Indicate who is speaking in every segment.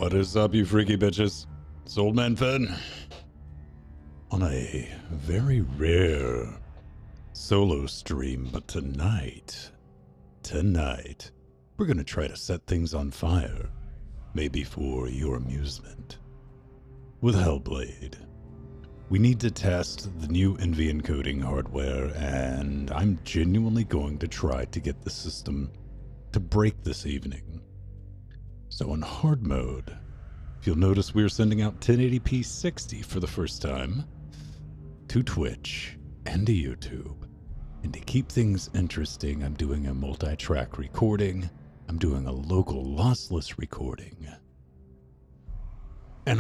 Speaker 1: What is up, you freaky bitches? It's Old Man Finn. On a very rare solo stream, but tonight, we're gonna try to set things on fire. Maybe for your amusement. With Hellblade, we need to test the new NVENC encoding hardware, and I'm genuinely going to try to get the system to break this evening. So in hard mode, you'll notice we're sending out 1080p 60 for the first time to Twitch and to YouTube. And to keep things interesting, I'm doing a multi-track recording. I'm doing a local lossless recording. And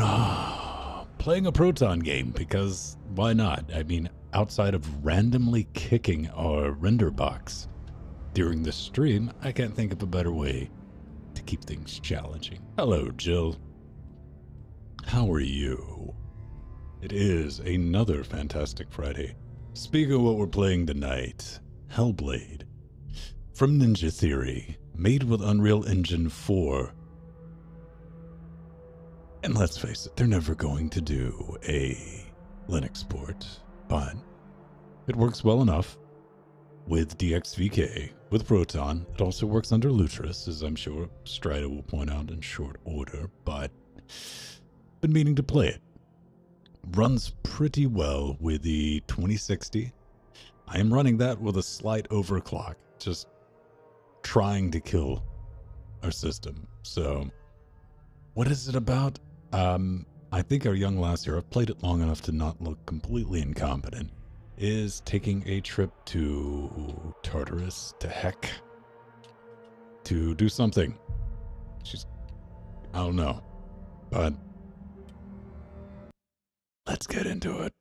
Speaker 1: playing a Proton game, because why not? I mean, outside of randomly kicking our render box during the stream, I can't think of a better way to keep things challenging. Hello, Jill. How are you? It is another fantastic Friday. Speaking of what we're playing tonight, Hellblade from Ninja Theory, made with Unreal Engine 4. And let's face it, they're never going to do a Linux port, but it works well enough with DXVK, with Proton. It also works under Lutris, as I'm sure Strida will point out in short order, but been meaning to play it. Runs pretty well with the 2060. I am running that with a slight overclock, just trying to kill our system. So what is it about? I think our young lass here, I've played it long enough to not look completely incompetent, is taking a trip to Tartarus, to Heck, to do something. She's, I don't know, but let's get into it.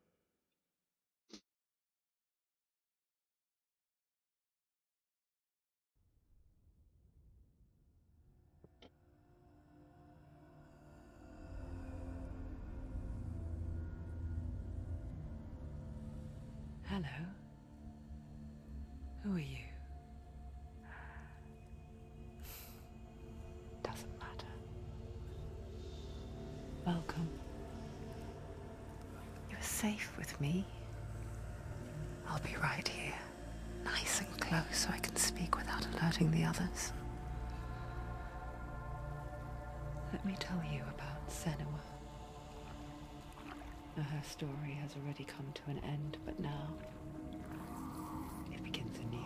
Speaker 2: Hello. Who are you? Doesn't matter. Welcome. You're safe with me. I'll be right here, nice and close so I can speak without alerting the others. Let me tell you about Senua. Her story has already come to an end, but now it begins anew.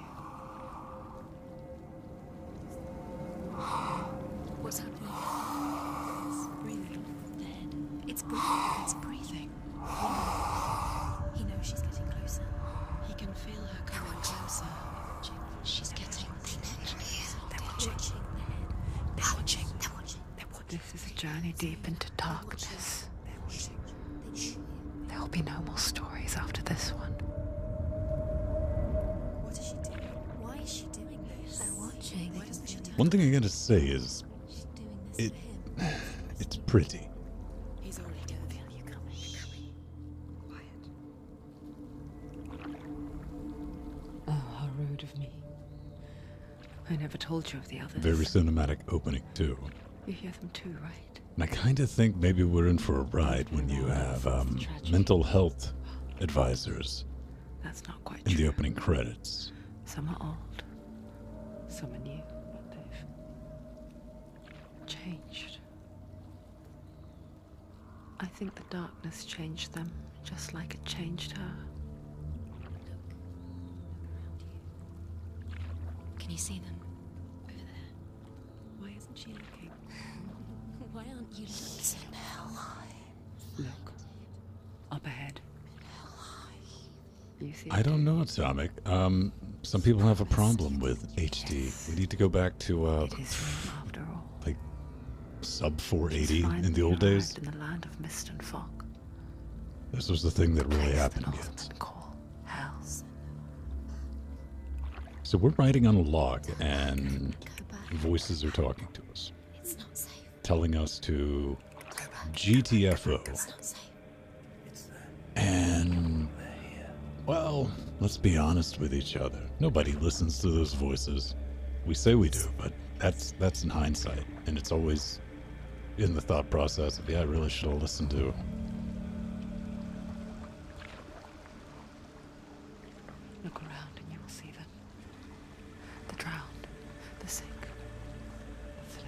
Speaker 3: What's happening? It's breathing. The head. It's breathing. It's breathing. He knows she's getting closer. He can feel her coming closer. She's getting closer. They're watching. They're watching. They're watching. They're watching.
Speaker 2: This is a journey deep into darkness. There will be no more stories after this one.
Speaker 3: What is she doing? Why is she doing this? They're watching. Why doesn't she do
Speaker 1: One thing I gotta say is,
Speaker 3: She's doing this for him.
Speaker 1: it's pretty.
Speaker 3: He's already gonna feel you coming. Quiet.
Speaker 2: Oh, how rude of me. I never told you of the others.
Speaker 1: Very cinematic opening, too.
Speaker 2: You hear them too, right?
Speaker 1: And I kind of think maybe we're in for a ride when you have mental health advisors
Speaker 2: That's not quite
Speaker 1: in
Speaker 2: true.
Speaker 1: the opening credits.
Speaker 2: Some are old, some are new, but they've changed. I think the darkness changed them, just like it changed her.
Speaker 3: Can you see them? Over there. Why isn't she looking? Why aren't you looking?
Speaker 2: Look, up ahead. You see?
Speaker 1: I don't know, Atomic. Some people have a problem with HD. We need to go back to,
Speaker 2: It is real after all.
Speaker 1: like, sub
Speaker 2: She's
Speaker 1: 480 in the
Speaker 2: finally
Speaker 1: old days.
Speaker 2: arrived in the land of mist and fog.
Speaker 1: This was the thing that really
Speaker 2: Place
Speaker 1: happened,
Speaker 2: the
Speaker 1: kids.
Speaker 2: Northmen call hell.
Speaker 1: So we're writing on a log, and voices are talking to us,
Speaker 3: It's not safe.
Speaker 1: telling us to
Speaker 3: Go back.
Speaker 1: GTFO.
Speaker 3: It's not safe.
Speaker 1: And, well, let's be honest with each other. Nobody listens to those voices. We say we do, but that's in hindsight, and it's always in the thought process of, yeah, I really should have listened to.
Speaker 2: Look around and you will see them. The drowned, the sick, the slain.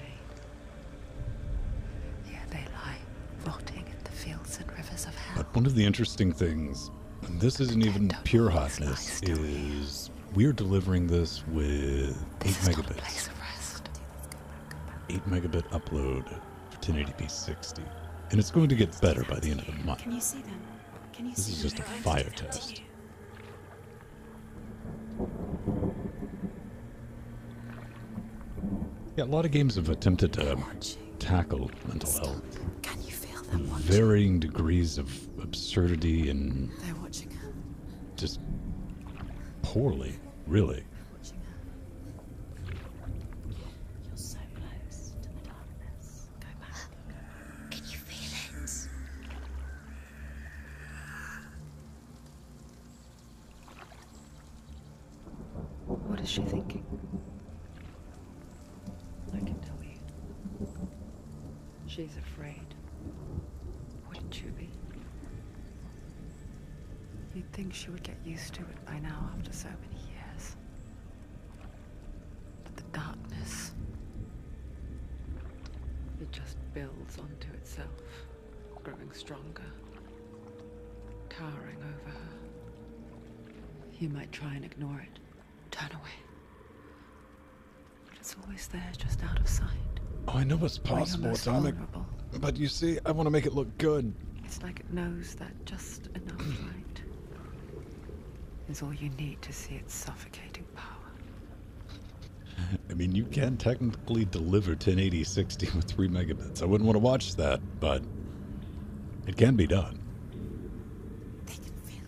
Speaker 2: Here they lie, rotting in the fields and rivers of hell.
Speaker 1: But one of the interesting things, and this isn't even pure hotness, is we're delivering this with 8 megabits. 8 megabit upload for 1080p 60. And it's going to get better by the end of the month.
Speaker 3: Can you see them? Can you
Speaker 1: This
Speaker 3: see
Speaker 1: is
Speaker 3: them?
Speaker 1: just a
Speaker 3: They're
Speaker 1: fire
Speaker 3: going to
Speaker 1: test.
Speaker 3: you.
Speaker 1: Yeah, a lot of games have attempted to tackle mental health.
Speaker 3: Can you feel
Speaker 1: with
Speaker 3: them watching?
Speaker 1: varying degrees of absurdity and
Speaker 3: They're watching her.
Speaker 1: just poorly, really.
Speaker 3: Watching her. You're so close to the darkness. Go back. Can you feel it?
Speaker 2: What is she thinking? I can tell you. She's afraid. Wouldn't you be? You'd think she would get used to it by now after so many years. But the darkness, it just builds onto itself, growing stronger, towering over her. You might try and ignore it, turn away. But it's always there, just out of sight.
Speaker 1: Oh, I know it's
Speaker 2: Where you're
Speaker 1: possible,
Speaker 2: most
Speaker 1: Atomic.
Speaker 2: vulnerable.
Speaker 1: But you see, I want to make it look good.
Speaker 2: It's like it knows that just enough light is all you need to see its suffocating power.
Speaker 1: I mean, you can technically deliver 1080 60 with 3 megabits. I wouldn't want to watch that, but it can be done.
Speaker 3: They can feel you.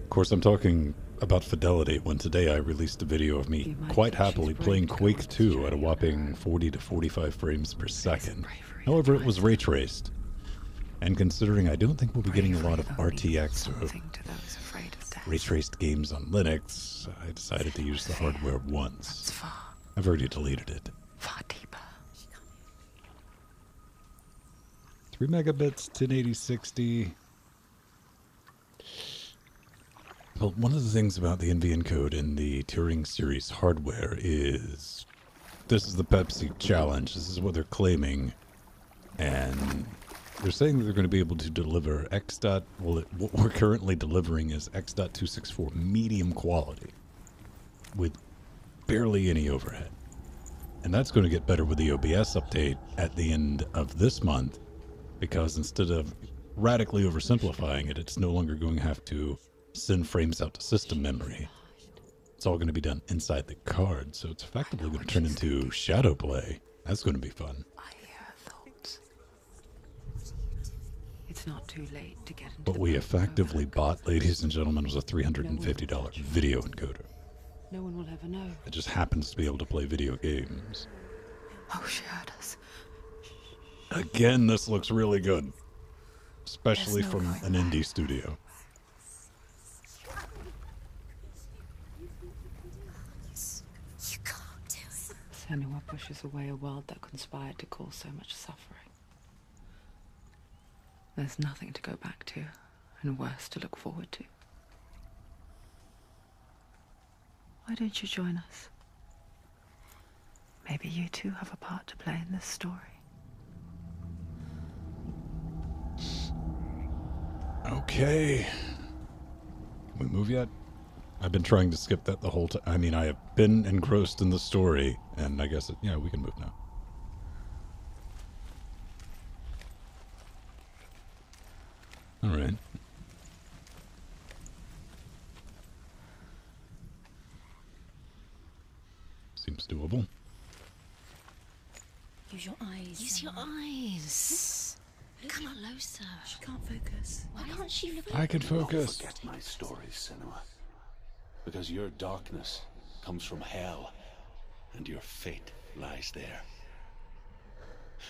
Speaker 1: Of course, I'm talking about fidelity when today I released a video of me
Speaker 2: You might
Speaker 1: quite
Speaker 2: think she's
Speaker 1: happily
Speaker 2: brave
Speaker 1: playing
Speaker 2: to go
Speaker 1: Quake
Speaker 2: on this
Speaker 1: 2 at a
Speaker 2: journey
Speaker 1: whopping 40 to 45 frames per second.
Speaker 2: bravery
Speaker 1: However,
Speaker 2: that
Speaker 1: it was
Speaker 2: drives
Speaker 1: ray traced. And considering I don't think we'll be getting a lot of
Speaker 2: Bravery only means
Speaker 1: RTX or
Speaker 2: something to those afraid of death.
Speaker 1: ray traced games on Linux, I decided to use the hardware
Speaker 2: It's
Speaker 1: once.
Speaker 2: far,
Speaker 1: I've already deleted it.
Speaker 2: far deeper.
Speaker 1: 3 megabits, 1080 60. Well, one of the things about the NVENC code in the Turing series hardware is this is the Pepsi challenge. This is what they're claiming. And they're saying that they're going to be able to deliver what we're currently delivering is X.264 medium quality with barely any overhead. And that's going to get better with the OBS update at the end of this month, because instead of radically oversimplifying it, it's no longer going to have to send frames out to system memory. It's all going to be done inside the card, so it's effectively going to turn into shadow play. That's going to be fun.
Speaker 2: I hear her thoughts. It's not too late to get into
Speaker 1: What
Speaker 2: the
Speaker 1: we
Speaker 2: boat
Speaker 1: effectively
Speaker 2: and go back.
Speaker 1: bought, ladies and gentlemen, was a $350 video encoder.
Speaker 2: No one will ever know.
Speaker 1: It just happens to be able to play video games.
Speaker 2: Oh, she heard us.
Speaker 1: Again, this looks really good. Especially
Speaker 2: There's no
Speaker 1: from
Speaker 2: going
Speaker 1: an indie studio.
Speaker 3: You can't do it.
Speaker 2: Senua pushes away a world that conspired to cause so much suffering. There's nothing to go back to, and worse to look forward to. Why don't you join us? Maybe you too have a part to play in this story.
Speaker 1: Okay. Can we move yet? I've been trying to skip that the whole time. I mean, I have been engrossed in the story, and I guess, yeah, we can move now. All right. Seems doable.
Speaker 3: Use your eyes.
Speaker 4: Use your eyes. Come closer.
Speaker 3: She can't focus.
Speaker 4: Why can't she look?
Speaker 1: I can
Speaker 5: Don't
Speaker 1: focus.
Speaker 5: forget my stories, Senua. Because your darkness comes from hell, and your fate lies there.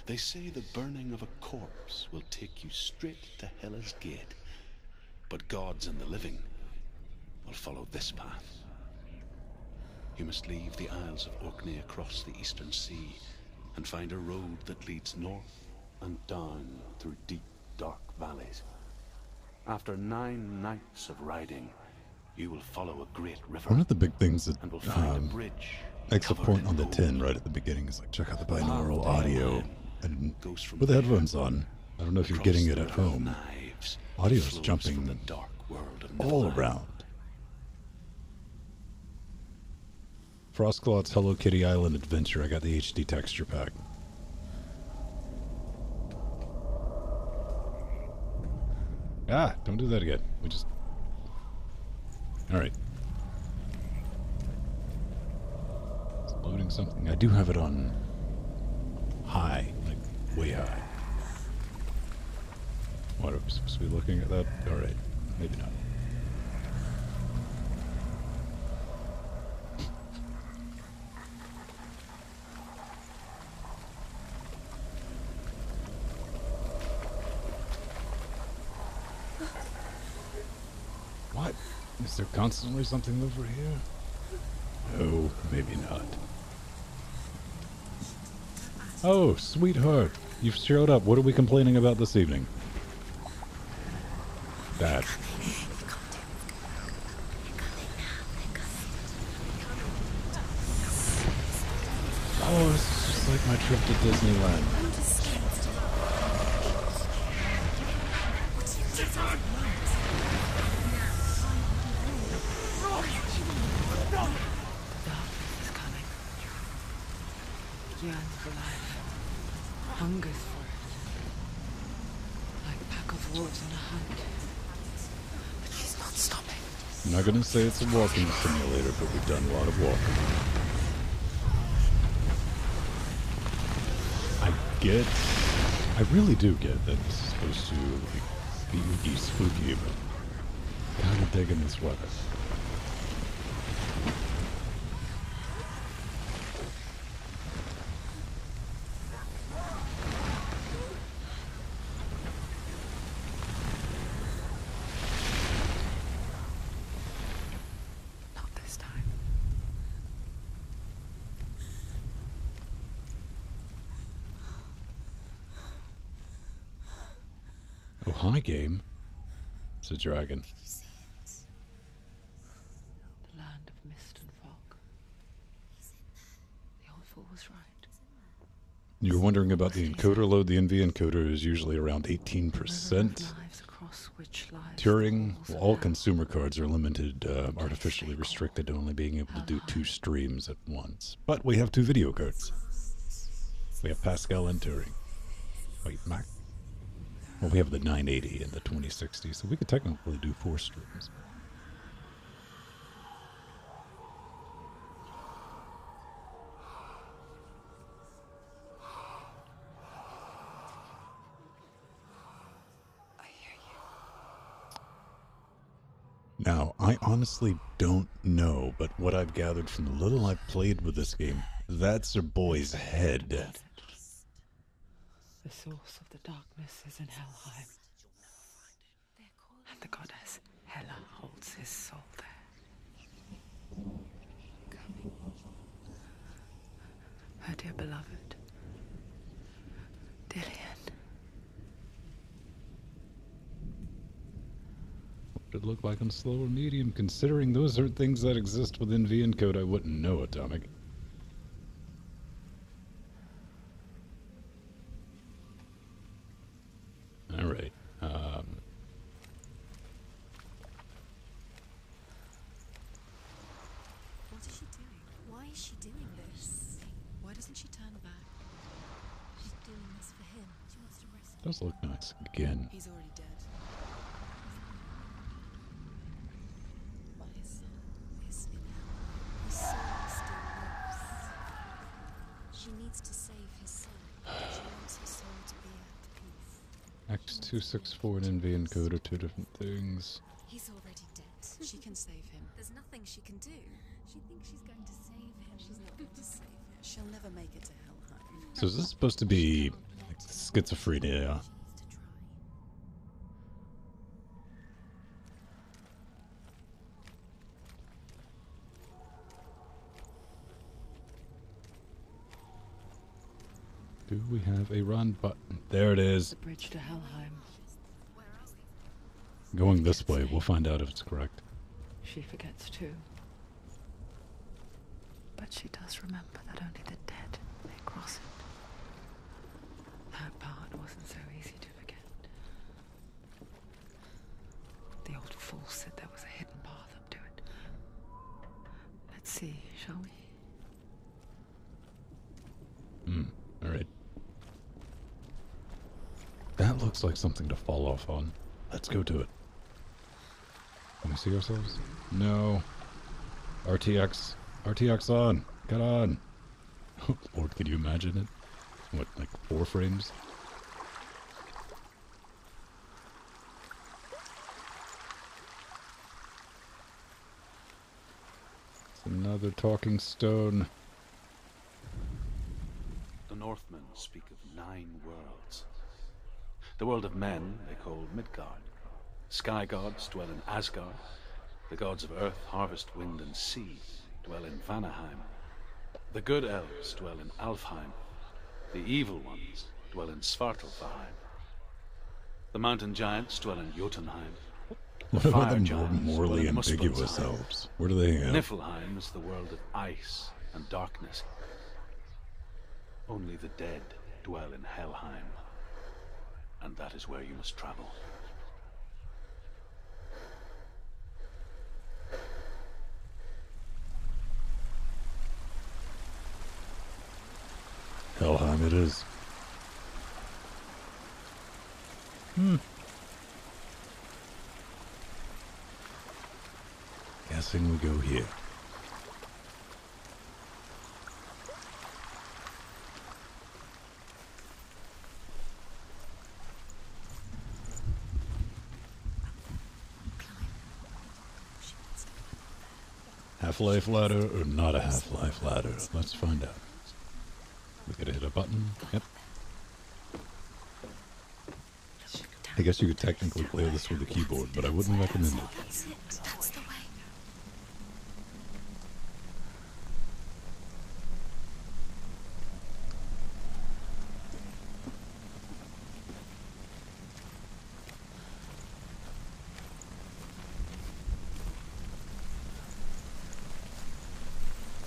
Speaker 5: They say the burning of a corpse will take you straight to Hela's gate, but gods and the living will follow this path. you must leave the Isles of Orkney across the eastern sea and find a road that leads north and down through deep, dark valleys. After 9 nights of riding, you will follow a great river.
Speaker 1: One of the big things that
Speaker 5: and will find a bridge
Speaker 1: makes a
Speaker 5: covered
Speaker 1: point
Speaker 5: in
Speaker 1: on the
Speaker 5: gold.
Speaker 1: tin right at the beginning is like, check out the binaural
Speaker 5: Path
Speaker 1: audio.
Speaker 5: down
Speaker 1: And
Speaker 5: goes from
Speaker 1: with the
Speaker 5: there
Speaker 1: headphones on, I don't know if you're
Speaker 5: across
Speaker 1: getting
Speaker 5: the
Speaker 1: it at
Speaker 5: river of
Speaker 1: home.
Speaker 5: Knives that
Speaker 1: Audio's
Speaker 5: flows
Speaker 1: jumping
Speaker 5: from the dark world of
Speaker 1: all
Speaker 5: Niflheim.
Speaker 1: around. Frostclaw's Hello Kitty Island Adventure. I got the HD texture pack. Ah, don't do that again. We just... Alright. It's loading something. I do have it on high, like way high. What, are we supposed to be looking at that? Alright, maybe not. What? Is there constantly something over here? No, maybe not. Oh, sweetheart. You've showed up. What are we complaining about this evening? That. Oh, this is just like my trip to Disneyland.
Speaker 2: Darkness is coming. Yearns for life. Hungers for it. Like a pack of wolves on a hunt. But she's not stopping.
Speaker 1: I'm not gonna say it's a walking simulator, but we've done a lot of walking. I really do get that this is supposed to like, be oogie spooky, but kinda digging this weather.
Speaker 2: Not this time.
Speaker 1: Oh, hi, game. It's a dragon.
Speaker 2: The land of mist and fog. The old fool was right.
Speaker 1: You were wondering about the encoder load. The NV encoder is usually around
Speaker 2: River of
Speaker 1: 18%.
Speaker 2: lives across which lies
Speaker 1: Turing,
Speaker 2: the walls of
Speaker 1: all
Speaker 2: hell.
Speaker 1: consumer cards are limited, artificially restricted to only being able to do 2 streams at once. But we have 2 video cards. We have Pascal and Turing. Wait, Mac? Well, we have the 980 and the 2060, so we could technically do 4 streams.
Speaker 2: I hear you.
Speaker 1: Now, I honestly don't know, but what I've gathered from the little I've played with this game, that's a boy's head.
Speaker 2: The source of the darkness is in Helheim. And the goddess Hela holds his soul there. Her dear beloved, Dillian.
Speaker 1: What would it look like on slow or medium? Considering those are things that exist within V encode, I wouldn't know, Atomic. Alright.
Speaker 3: What is she doing? Why is she doing this? Why doesn't she turn back? She's doing this for him. She wants to rescue.
Speaker 1: Does look nice. Again.
Speaker 3: He's already dead. But his soul is in hell. His soul still lives. She needs to save his soul. She wants his soul to be at peace.
Speaker 1: X264 and NV encode are 2 different things.
Speaker 3: He's already dead. She can save him. There's nothing she can do. She thinks she's going to save him. She's not going to save him. She'll never make it to Helheim.
Speaker 1: So is this supposed to be like schizophrenia?
Speaker 3: She needs to try.
Speaker 1: Do we have a run button? There it is.
Speaker 2: The bridge to Helheim.
Speaker 1: Going this way. We'll find out if it's correct.
Speaker 2: She forgets too. But she does remember that only the dead may cross it. That part wasn't so easy to forget. The old fool said there was a hidden path up to it. Let's see, shall we?
Speaker 1: Alright. That looks like something to fall off on. Let's go do it. Can we see ourselves? No. RTX. RTX on. Get on. Lord, can you imagine it? What, like 4 frames? It's another talking stone.
Speaker 5: The Northmen speak of 9 worlds. The world of men they call Midgard. Sky gods dwell in Asgard. The gods of earth, harvest, wind, and sea dwell in Vanaheim. The good elves dwell in Alfheim. The evil ones dwell in Svartalfheim. The mountain giants dwell in Jotunheim.
Speaker 1: What about the
Speaker 5: giants
Speaker 1: morally
Speaker 5: dwell in
Speaker 1: ambiguous
Speaker 5: Muspelheim.
Speaker 1: elves? Where do they hang out?
Speaker 5: Niflheim is the world of ice and darkness. Only the dead dwell in Helheim. And that is where you must travel.
Speaker 1: Helheim it is. Guessing we go here. Half-life ladder or not a half-life ladder? Let's find out. We gotta hit a button. Yep. I guess you could technically play this with a keyboard, but I wouldn't recommend it.
Speaker 3: That's the way.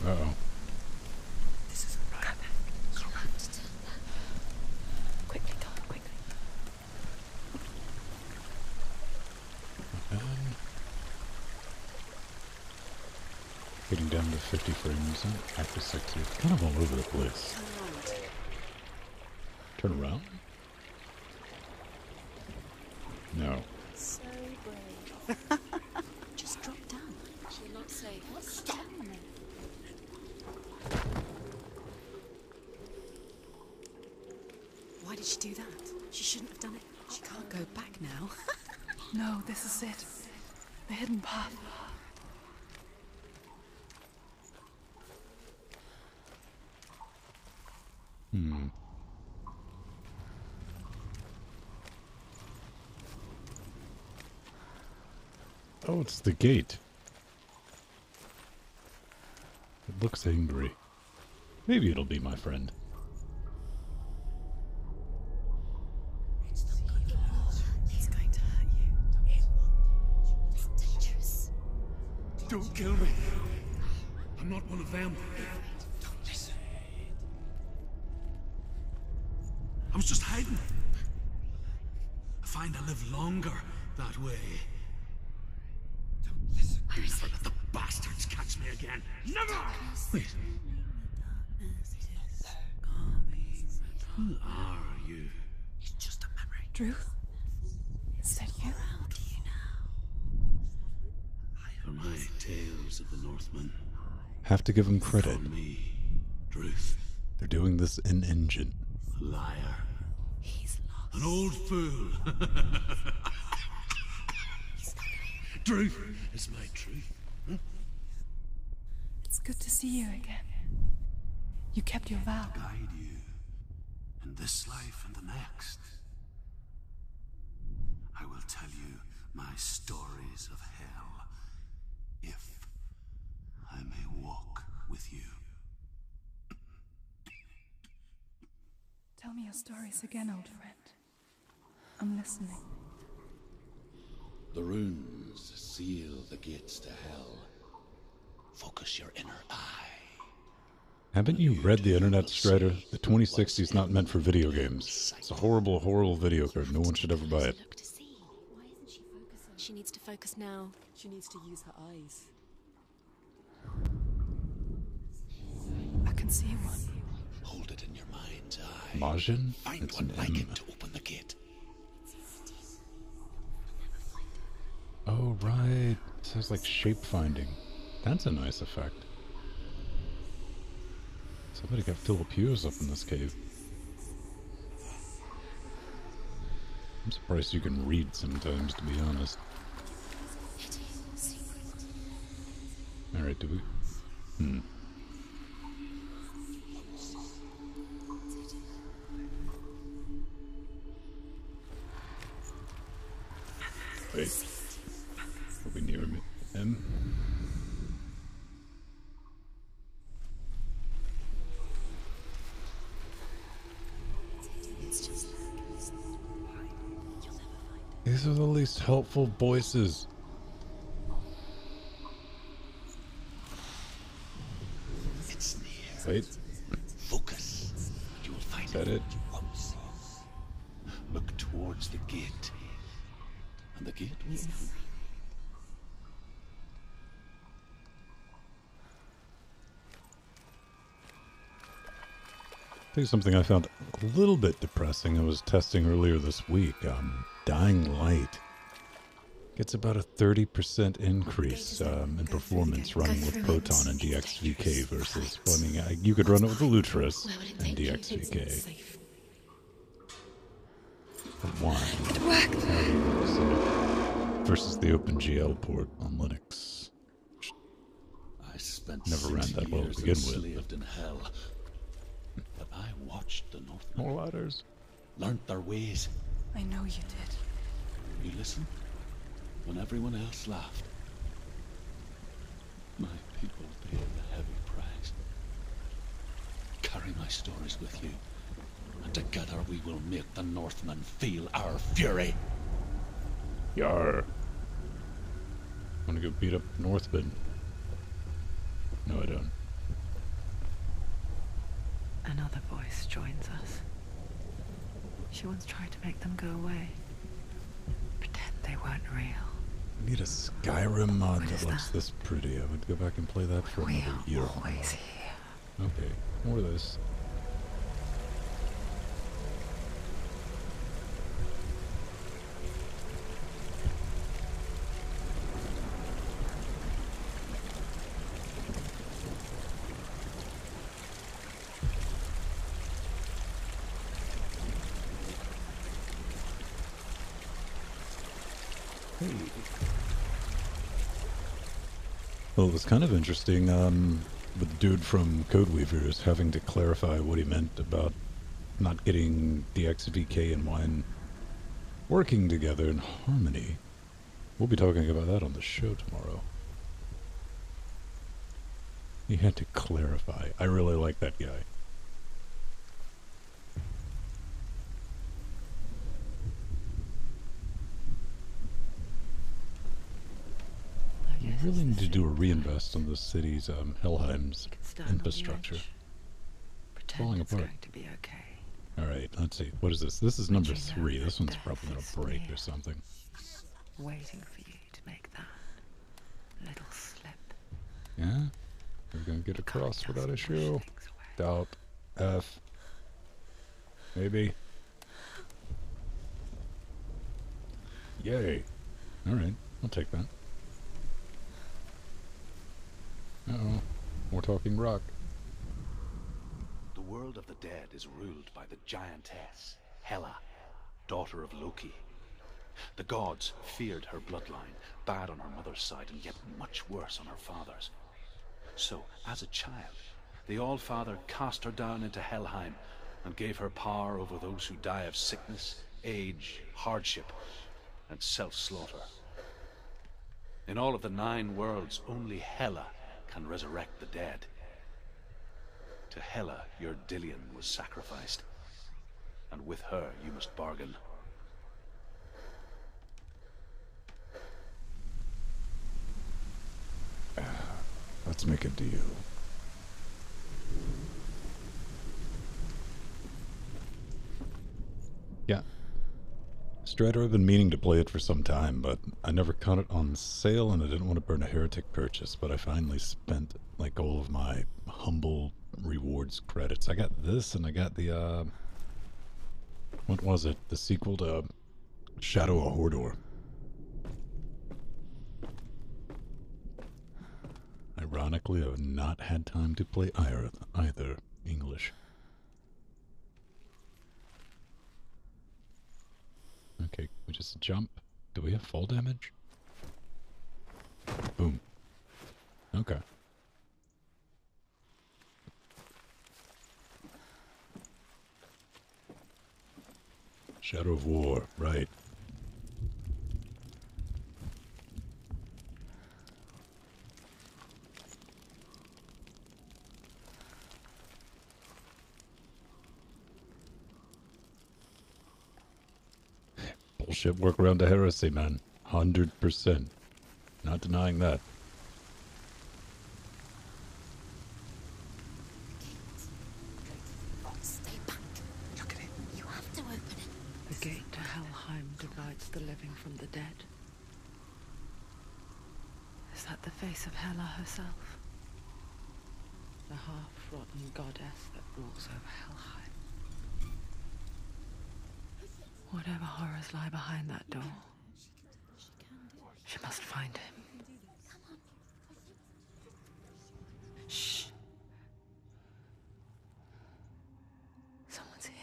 Speaker 1: Uh-oh.
Speaker 3: This isn't right. You have to turn back.
Speaker 2: Quickly, Tom, quickly.
Speaker 1: Getting down to 50 frames, after 60. It's kind of all over the place. Turn around? No.
Speaker 3: So brave. Just drop down.
Speaker 4: She's not safe.
Speaker 3: What's happening? Why did she do that? She shouldn't have done it. She can't go back now.
Speaker 2: No, this is it. The hidden path.
Speaker 1: Oh, it's the gate. It looks angry. Maybe it'll be my friend.
Speaker 3: It's going to hurt you. It's dangerous.
Speaker 6: Don't kill me. I'm not one of them.
Speaker 3: Don't listen.
Speaker 6: I was just hiding. I find I live longer that way. Don't listen. Never let the bastards catch me again. Never! Wait. Who are you?
Speaker 3: It's just a memory.
Speaker 2: Druth? Is that you?
Speaker 3: Around you now.
Speaker 6: For my tales of the Northmen.
Speaker 1: Have to give them credit.
Speaker 6: For me, Druth,
Speaker 1: They're doing this in engine.
Speaker 6: a liar.
Speaker 3: He's lost.
Speaker 6: An old fool. Truth is my truth.
Speaker 2: It's good to see you again. You kept your vow.
Speaker 6: Guide you in this life and the next. I will tell you my stories of hell, if I may walk with you.
Speaker 7: your stories again, old friend. I'm listening.
Speaker 5: The runes seal the gates to hell. Focus your inner eye.
Speaker 1: Haven't you read the internet, Strider? The 2060 is not meant for video games. It's a horrible, horrible video card. No one should ever buy it.
Speaker 4: Look to see. Why isn't she focusing? She needs to focus now.
Speaker 2: She needs to use her eyes.
Speaker 7: I can see one.
Speaker 5: Hold it in your mind's eye.
Speaker 1: Majin?
Speaker 5: Find
Speaker 1: It's
Speaker 5: one
Speaker 1: an
Speaker 5: like
Speaker 1: M.
Speaker 5: it to open the gate.
Speaker 1: Oh, right. It says like shape finding. That's a nice effect. Somebody got Philip Hughes up in this cave. I'm surprised you can read sometimes, to be honest. Alright, do we... Wait. Are we near him? These are the least helpful voices.
Speaker 5: It's near.
Speaker 1: Wait,
Speaker 5: Focus. You will find
Speaker 1: is that it?
Speaker 5: Look towards the gate. And the gate will open.
Speaker 1: I'll tell you something I found a little bit depressing. I was testing earlier this week. Dying Light gets about a 30% increase in performance running with Proton and DXVK versus, well, I mean, you could run it with the Lutris and DXVK. One. Versus the OpenGL port on Linux.
Speaker 5: I spent
Speaker 1: Never ran
Speaker 5: 6
Speaker 1: that well to
Speaker 5: years
Speaker 1: begin with.
Speaker 5: enslaved in hell. But I watched the Northmen.
Speaker 1: More ladders.
Speaker 5: Learned their ways.
Speaker 7: I know you did.
Speaker 5: You listened when everyone else laughed. My people paid the heavy price. Carry my stories with you, and together we will make the Northmen feel our fury.
Speaker 1: Yar. Want to go beat up Northmen? No, I don't.
Speaker 2: Another voice joins us. She once tried to make them go away. Pretend they weren't real.
Speaker 1: I need a Skyrim mod
Speaker 2: What
Speaker 1: that
Speaker 2: is
Speaker 1: looks
Speaker 2: that?
Speaker 1: this pretty. I would go back and play that for
Speaker 2: We
Speaker 1: another
Speaker 2: are
Speaker 1: year.
Speaker 2: always here.
Speaker 1: Okay, more of this. Well, it was kind of interesting with the dude from Codeweavers having to clarify what he meant about not getting DXVK and Wine working together in harmony. We'll be talking about that on the show tomorrow. He had to clarify. I really like that guy. We really need to do a reinvest on the city's Helheim's infrastructure.
Speaker 2: Pretend
Speaker 1: Falling
Speaker 2: it's
Speaker 1: apart.
Speaker 2: going to be okay.
Speaker 1: Alright, let's see. What is this? This is number
Speaker 2: you know
Speaker 1: 3.
Speaker 2: that
Speaker 1: This one's
Speaker 2: death
Speaker 1: probably
Speaker 2: is
Speaker 1: gonna break
Speaker 2: near.
Speaker 1: or something.
Speaker 2: Waiting for you to make that little slip.
Speaker 1: Yeah? We're gonna get
Speaker 2: God
Speaker 1: across without
Speaker 2: doesn't
Speaker 1: issue.
Speaker 2: push things away.
Speaker 1: Doubt. F. Maybe. Yay. Alright, I'll take that. Uh-oh. We're talking rock.
Speaker 5: The world of the dead is ruled by the giantess, Hela, daughter of Loki. The gods feared her bloodline, bad on her mother's side and yet much worse on her father's. So, as a child, the All-Father cast her down into Helheim and gave her power over those who die of sickness, age, hardship, and self-slaughter. In all of the 9 worlds, only Hela can resurrect the dead. To Hela, your Dillion was sacrificed. and with her you must bargain.
Speaker 1: Let's make a deal. Yeah. Strider, I've been meaning to play it for some time, but I never caught it on sale, and I didn't want to burn a heretic purchase, but I finally spent, like, all of my humble rewards credits. I got this, and I got the, what was it? The sequel to Shadow of Mordor. Ironically, I've not had time to play either English. Okay, we just jump. Do we have fall damage? Boom. Okay. Shadow of War, right. Bullshit work around the heresy, man. 100%. Not denying that.
Speaker 3: Stay back. Look at it. You have to open it.
Speaker 2: The gate to Helheim divides the living from the dead. Is that the face of Hela herself? The half-rotten goddess that rules over Helheim. Whatever horrors lie behind that door, she must find him. Shh. Someone's here.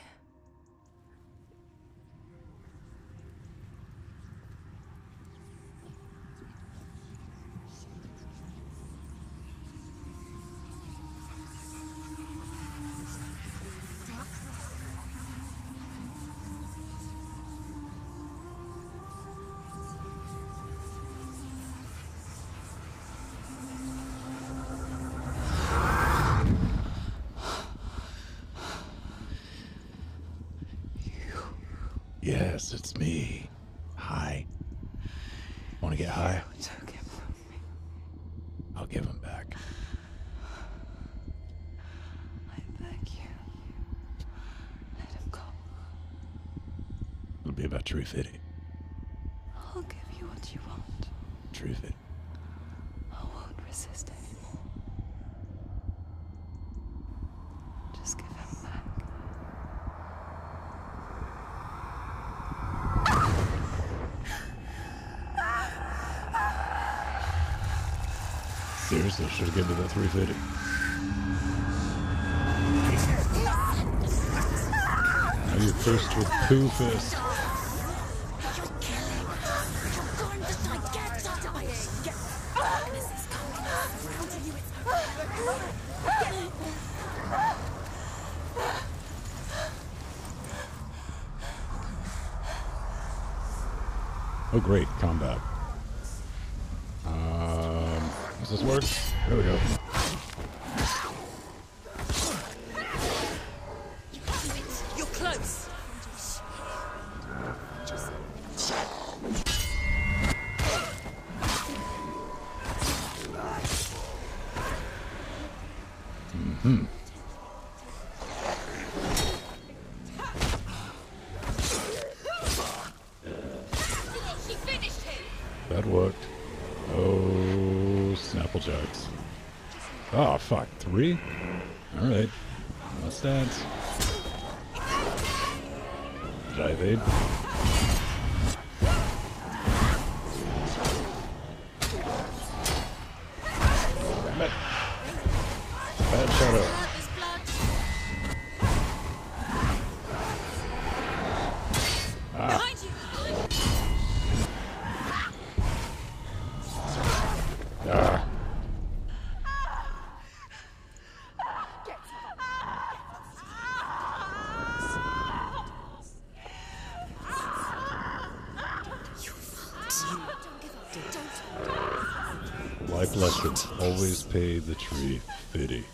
Speaker 1: Yes, it's me. Hi. Want to get high?
Speaker 2: Took him from me.
Speaker 1: I'll give him back.
Speaker 2: I beg you. Let him go.
Speaker 1: It'll be about 350.
Speaker 2: I'll give you what you want.
Speaker 1: 350.
Speaker 2: I won't resist anymore. Just give him back.
Speaker 1: Seriously, should have given me that 350. Now you're first with Pooh Fist. Oh great, combat. Does this work? There we go.
Speaker 3: You're close.
Speaker 1: Mm-hmm.
Speaker 3: She finished him.
Speaker 1: That worked. Oh, Snapplejacks. Oh, fuck. 3? Alright. Let's dance. Did I evade? Damn it. Bad shadow.
Speaker 3: Behind you.
Speaker 1: Ah. Life lesson. Always pay the tree. Biddy.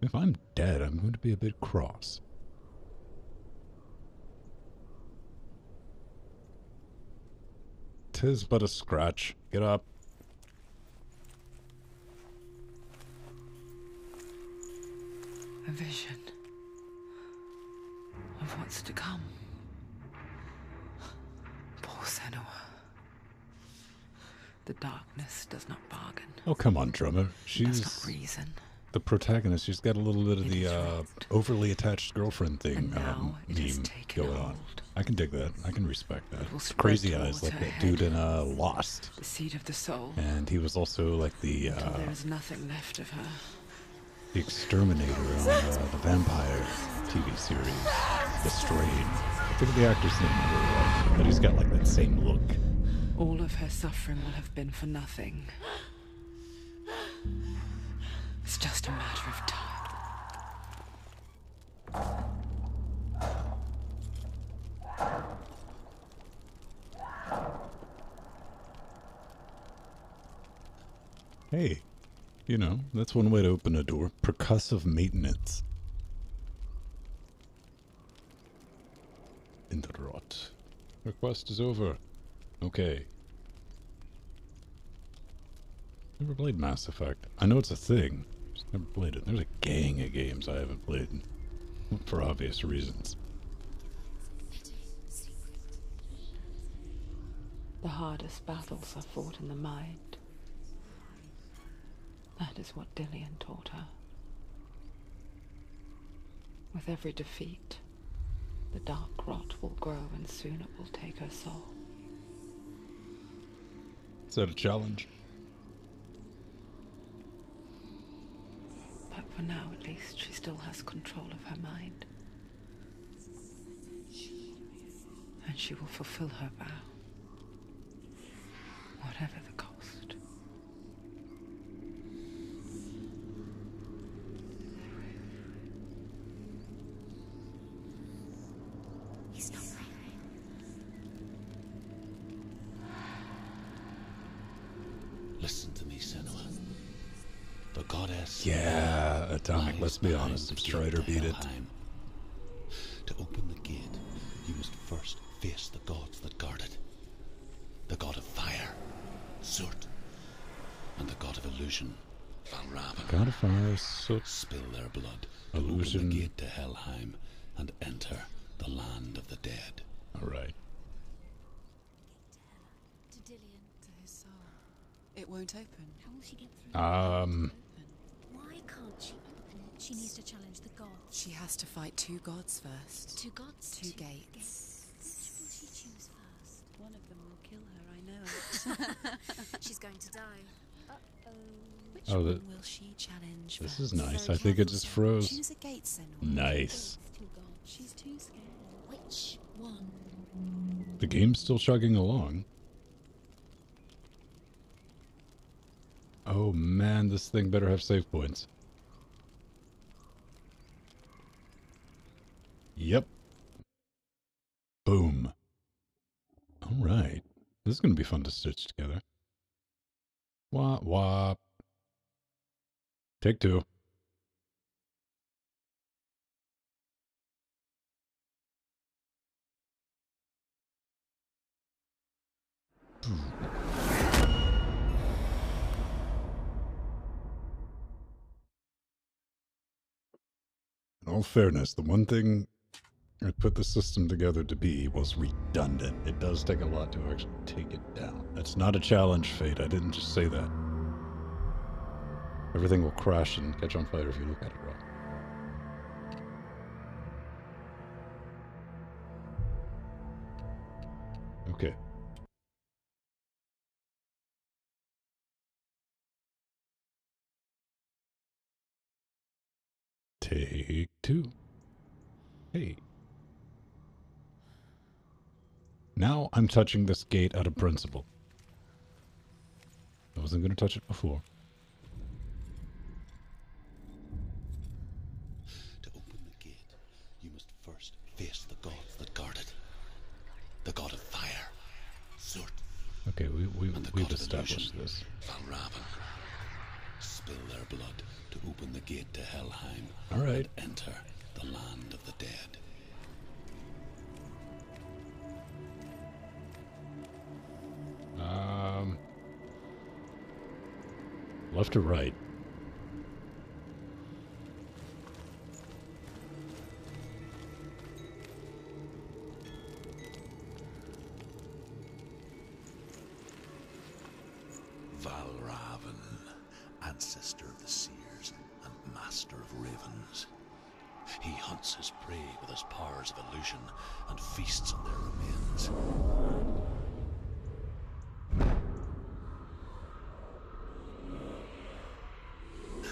Speaker 1: If I'm dead, I'm going to be a bit cross. Tis but a scratch. Get up.
Speaker 2: A vision of what's to come. Poor Senua. The darkness does not bargain.
Speaker 1: Oh, come on, drummer.
Speaker 2: Does
Speaker 1: She's
Speaker 2: not reason.
Speaker 1: the protagonist. She's got a little bit of
Speaker 2: It
Speaker 1: the
Speaker 2: is wrapped.
Speaker 1: overly attached girlfriend thing
Speaker 2: And now it has
Speaker 1: meme
Speaker 2: taken
Speaker 1: going on.
Speaker 2: hold.
Speaker 1: I can dig that. I can respect that.
Speaker 2: It will spread
Speaker 1: Crazy eyes
Speaker 2: towards
Speaker 1: like
Speaker 2: her
Speaker 1: that
Speaker 2: head.
Speaker 1: dude in Lost.
Speaker 2: The seed of the soul.
Speaker 1: And he was also like the
Speaker 2: Till there is nothing left of her.
Speaker 1: exterminator on the vampire TV series, The Strain. I forget the actor's name, I really like, but he's got like that same look.
Speaker 2: All of her suffering will have been for nothing. It's just a matter of time.
Speaker 1: Hey, you know, that's one way to open a door. Percussive maintenance. In the rot. Request is over. Okay. Never played Mass Effect. I know it's a thing. Just never played it. There's a gang of games I haven't played. For obvious reasons.
Speaker 2: The hardest battles are fought in the mind. That is what Dillian taught her. With every defeat, the dark rot will grow and soon it will take her soul.
Speaker 1: Is that a challenge?
Speaker 2: But for now, at least, she still has control of her mind. And she will fulfill her vow. Whatever the cost.
Speaker 3: He's not right.
Speaker 5: Listen to me, Senua. The goddess...
Speaker 1: Yeah, Atomic, let's be honest. If Strider beat it.
Speaker 5: To open the gate, you must first face the gods that guard it. The god of fire, Zurt, and the god of illusion, Valravan.
Speaker 1: God of Fire, Soot,
Speaker 5: Spill their blood
Speaker 1: Illusion.
Speaker 5: to open the gate to Helheim and enter the land of the dead.
Speaker 1: Alright.
Speaker 3: To Dillian.
Speaker 7: To his soul. It won't open.
Speaker 3: How will she get through? Why can't she open it? She needs to challenge the gods.
Speaker 7: She has to fight two gods first.
Speaker 3: Two gods?
Speaker 7: Two gates.
Speaker 3: Which will she choose first?
Speaker 2: One of them will kill her, I know.
Speaker 3: She's going to die. Uh-oh.
Speaker 7: Which
Speaker 1: Oh,
Speaker 7: one will she challenge
Speaker 1: This
Speaker 7: first?
Speaker 1: is nice.
Speaker 3: So
Speaker 1: I think it
Speaker 3: careful,
Speaker 1: just
Speaker 3: Senua.
Speaker 1: froze.
Speaker 7: Choose a gate, Senua.
Speaker 1: Nice.
Speaker 3: Two gods.
Speaker 7: She's too scared.
Speaker 3: Which one?
Speaker 1: The game's still chugging along. Oh man, this thing better have save points. Yep. Boom. Alright. This is going to be fun to stitch together. Wah wah. Take two. In all fairness, the one thing I put the system together to be was redundant. It does take a lot to actually take it down. That's not a challenge, Fate. I didn't just say that. Everything will crash and catch on fire if you look at it wrong. Okay. Take two. Hey. Now I'm touching this gate out of principle. I wasn't going to touch it before.
Speaker 5: To open the gate, you must first face the gods that guard it. The god of fire, Zurt,
Speaker 1: Okay,
Speaker 5: and the
Speaker 1: we've
Speaker 5: god of
Speaker 1: established
Speaker 5: illusion,
Speaker 1: this.
Speaker 5: Valravan. spill their blood to open the gate to Helheim
Speaker 1: All right.
Speaker 5: and enter the land of the dead.
Speaker 1: Left or right?
Speaker 6: Valravan, ancestor of the seers and master of ravens. He hunts his prey with his powers of illusion and feasts on their remains.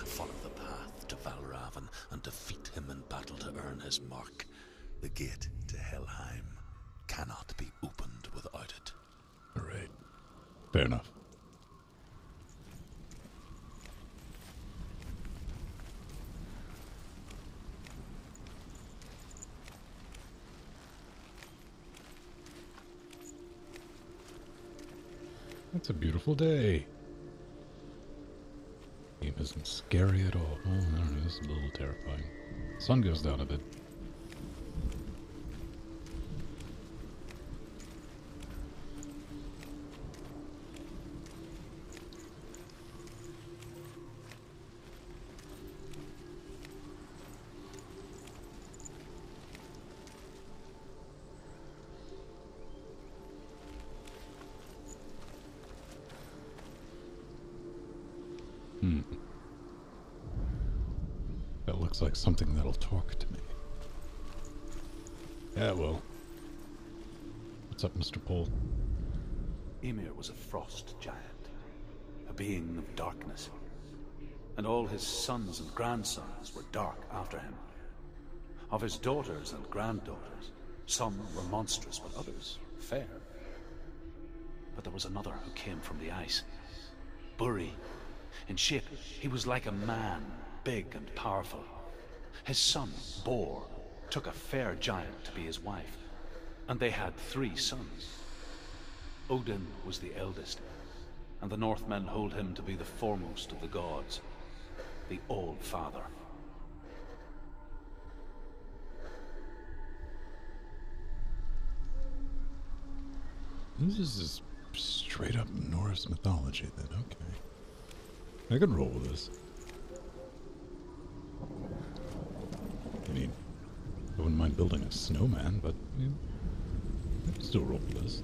Speaker 6: Follow the path to Valravan and defeat him in battle to earn his mark. The gate to Helheim cannot be opened without it.
Speaker 1: All right. Fair enough. It's a beautiful day. Game isn't scary at all. Oh, I don't know, this is a little terrifying. Sun goes down a bit. That looks like something that'll talk to me. Yeah, well. What's up, Mr. Pole?
Speaker 5: Ymir was a frost giant, a being of darkness, and all his sons and grandsons were dark after him. Of his daughters and granddaughters, some were monstrous, but others fair. But there was another who came from the ice. Buri. In shape, he was like a man, big and powerful. His son, Bor, took a fair giant to be his wife, and they had 3 sons. Odin was the eldest, and the Northmen hold him to be the foremost of the gods, the All-Father.
Speaker 1: This is straight up Norse mythology then, okay. I can roll with this. I mean, I wouldn't mind building a snowman, but I can still roll with this.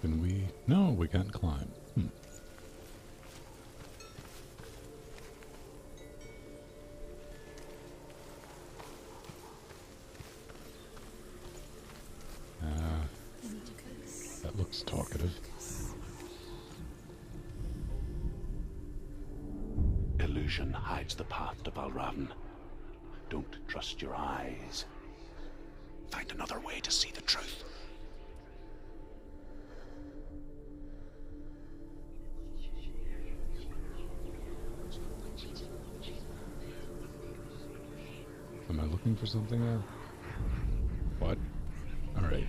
Speaker 1: Can we? No, we can't climb. That looks talkative.
Speaker 5: Illusion hides the path to Valravan. Don't trust your eyes. Find another way to see the truth.
Speaker 1: Am I looking for something there? What? Alright.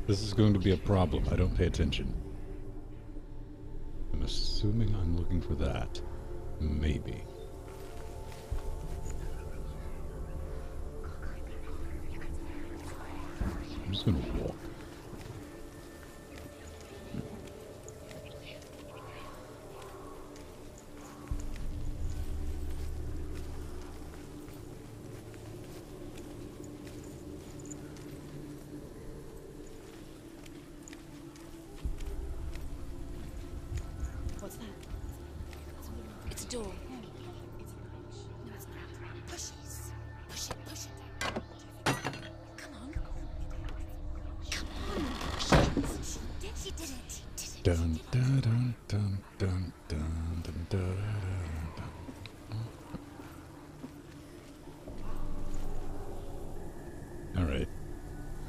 Speaker 1: This is going to be a problem. I don't pay attention. I'm assuming I'm looking for that. Maybe. I'm just gonna walk.
Speaker 3: What's that? It's a door. No, it's not. Push it. Push it. Push it. Come on. Come on. Push it. She did it. She did it.
Speaker 1: Dun dun dun dun dun dun dun dun dun.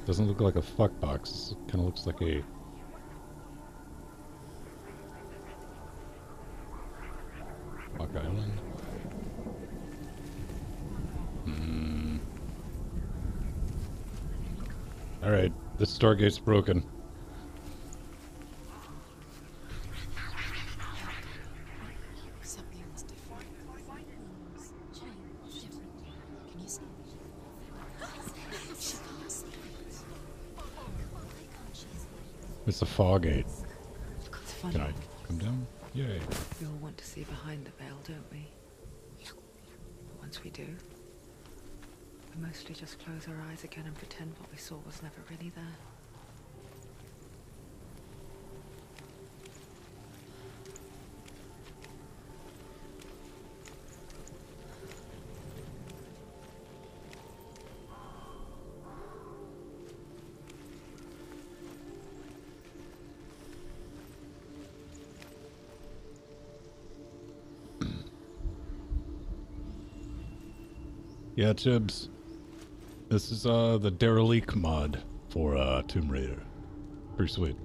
Speaker 1: Doesn't look like a fuck box. It kind of looks like a... Fuck Island? Alright, this Stargate's broken.
Speaker 3: Something's different. Change. Different. Can you see it? She can't see it. Why can't she see it?
Speaker 1: It's a Foggate.
Speaker 2: It's funny.
Speaker 1: Can I come down? Yay.
Speaker 2: We all want to see behind the veil, don't we? But once we do, we mostly just close our eyes again and pretend what we saw was never really there.
Speaker 1: Yeah, Chibs. This is the Derelict mod for Tomb Raider. Pretty sweet.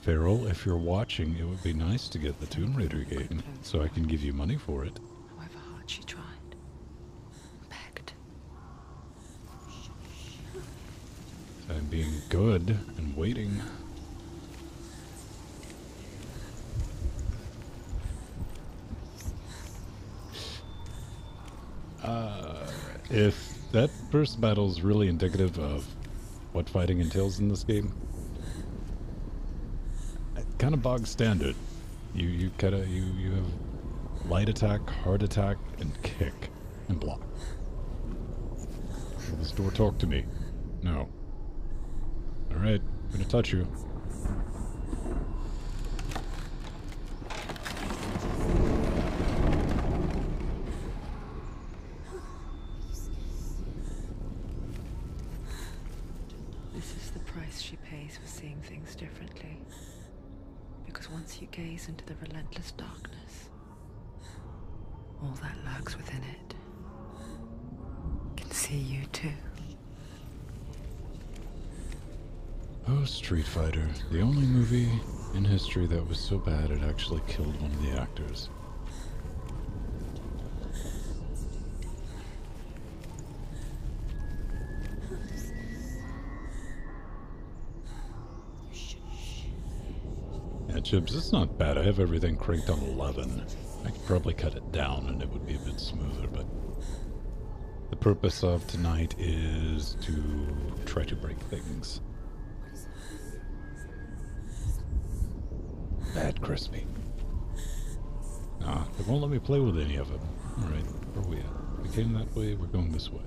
Speaker 1: Farrell, if you're watching, it would be nice to get the Tomb Raider game so I can give you money for it.
Speaker 2: However hard she tried. Begged.
Speaker 1: I'm being good and waiting. If that first battle is really indicative of what fighting entails in this game, kind of bog standard. You have light attack, hard attack, and kick, and block. Will this door talk to me? No. Alright, I'm gonna touch you.
Speaker 2: This is the price she pays for seeing things differently. Because once you gaze into the relentless darkness, all that lurks within it can see you too.
Speaker 1: Oh, Street Fighter. The only movie in history that was so bad it actually killed one of the actors. Yeah, Chibs, it's not bad. I have everything cranked on 11. I could probably cut it down and it would be a bit smoother, but the purpose of tonight is to try to break things. Bad crispy. Nah, they won't let me play with any of them. Alright, where are we at? We came that way, we're going this way.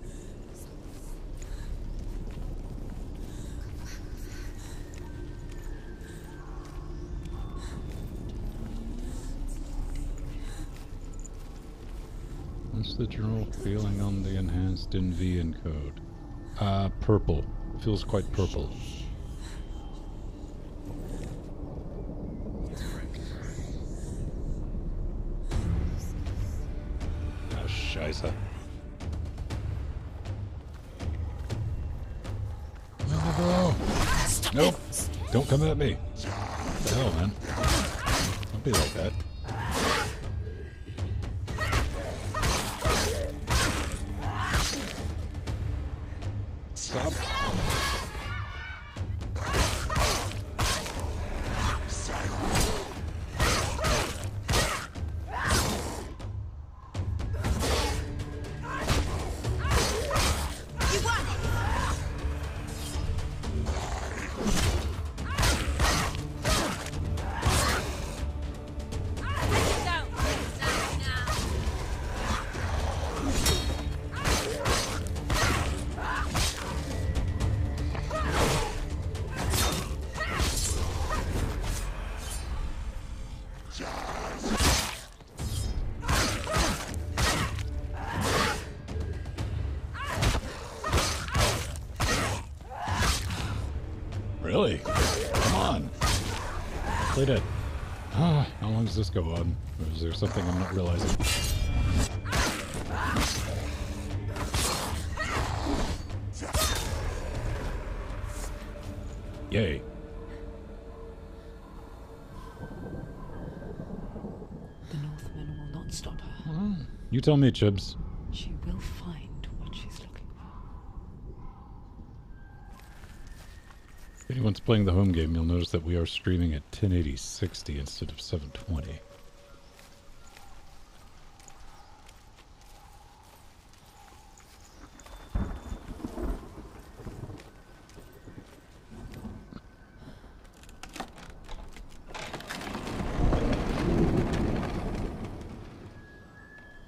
Speaker 1: What's the general feeling on the enhanced NV encode? Purple. Feels quite purple. Oh, scheisse. No. Nope. Don't come at me. What the hell, man? Don't be like that. Stop. Really? Come on. Play dead. How long does this go on? Or is there something I'm not realizing? Yay.
Speaker 2: The Northmen will not stop her.
Speaker 1: Well, you tell me, Chibs.
Speaker 2: She will find what she's looking for.
Speaker 1: If anyone's playing the home game, you'll notice that we are streaming at 1080-60 instead of 720.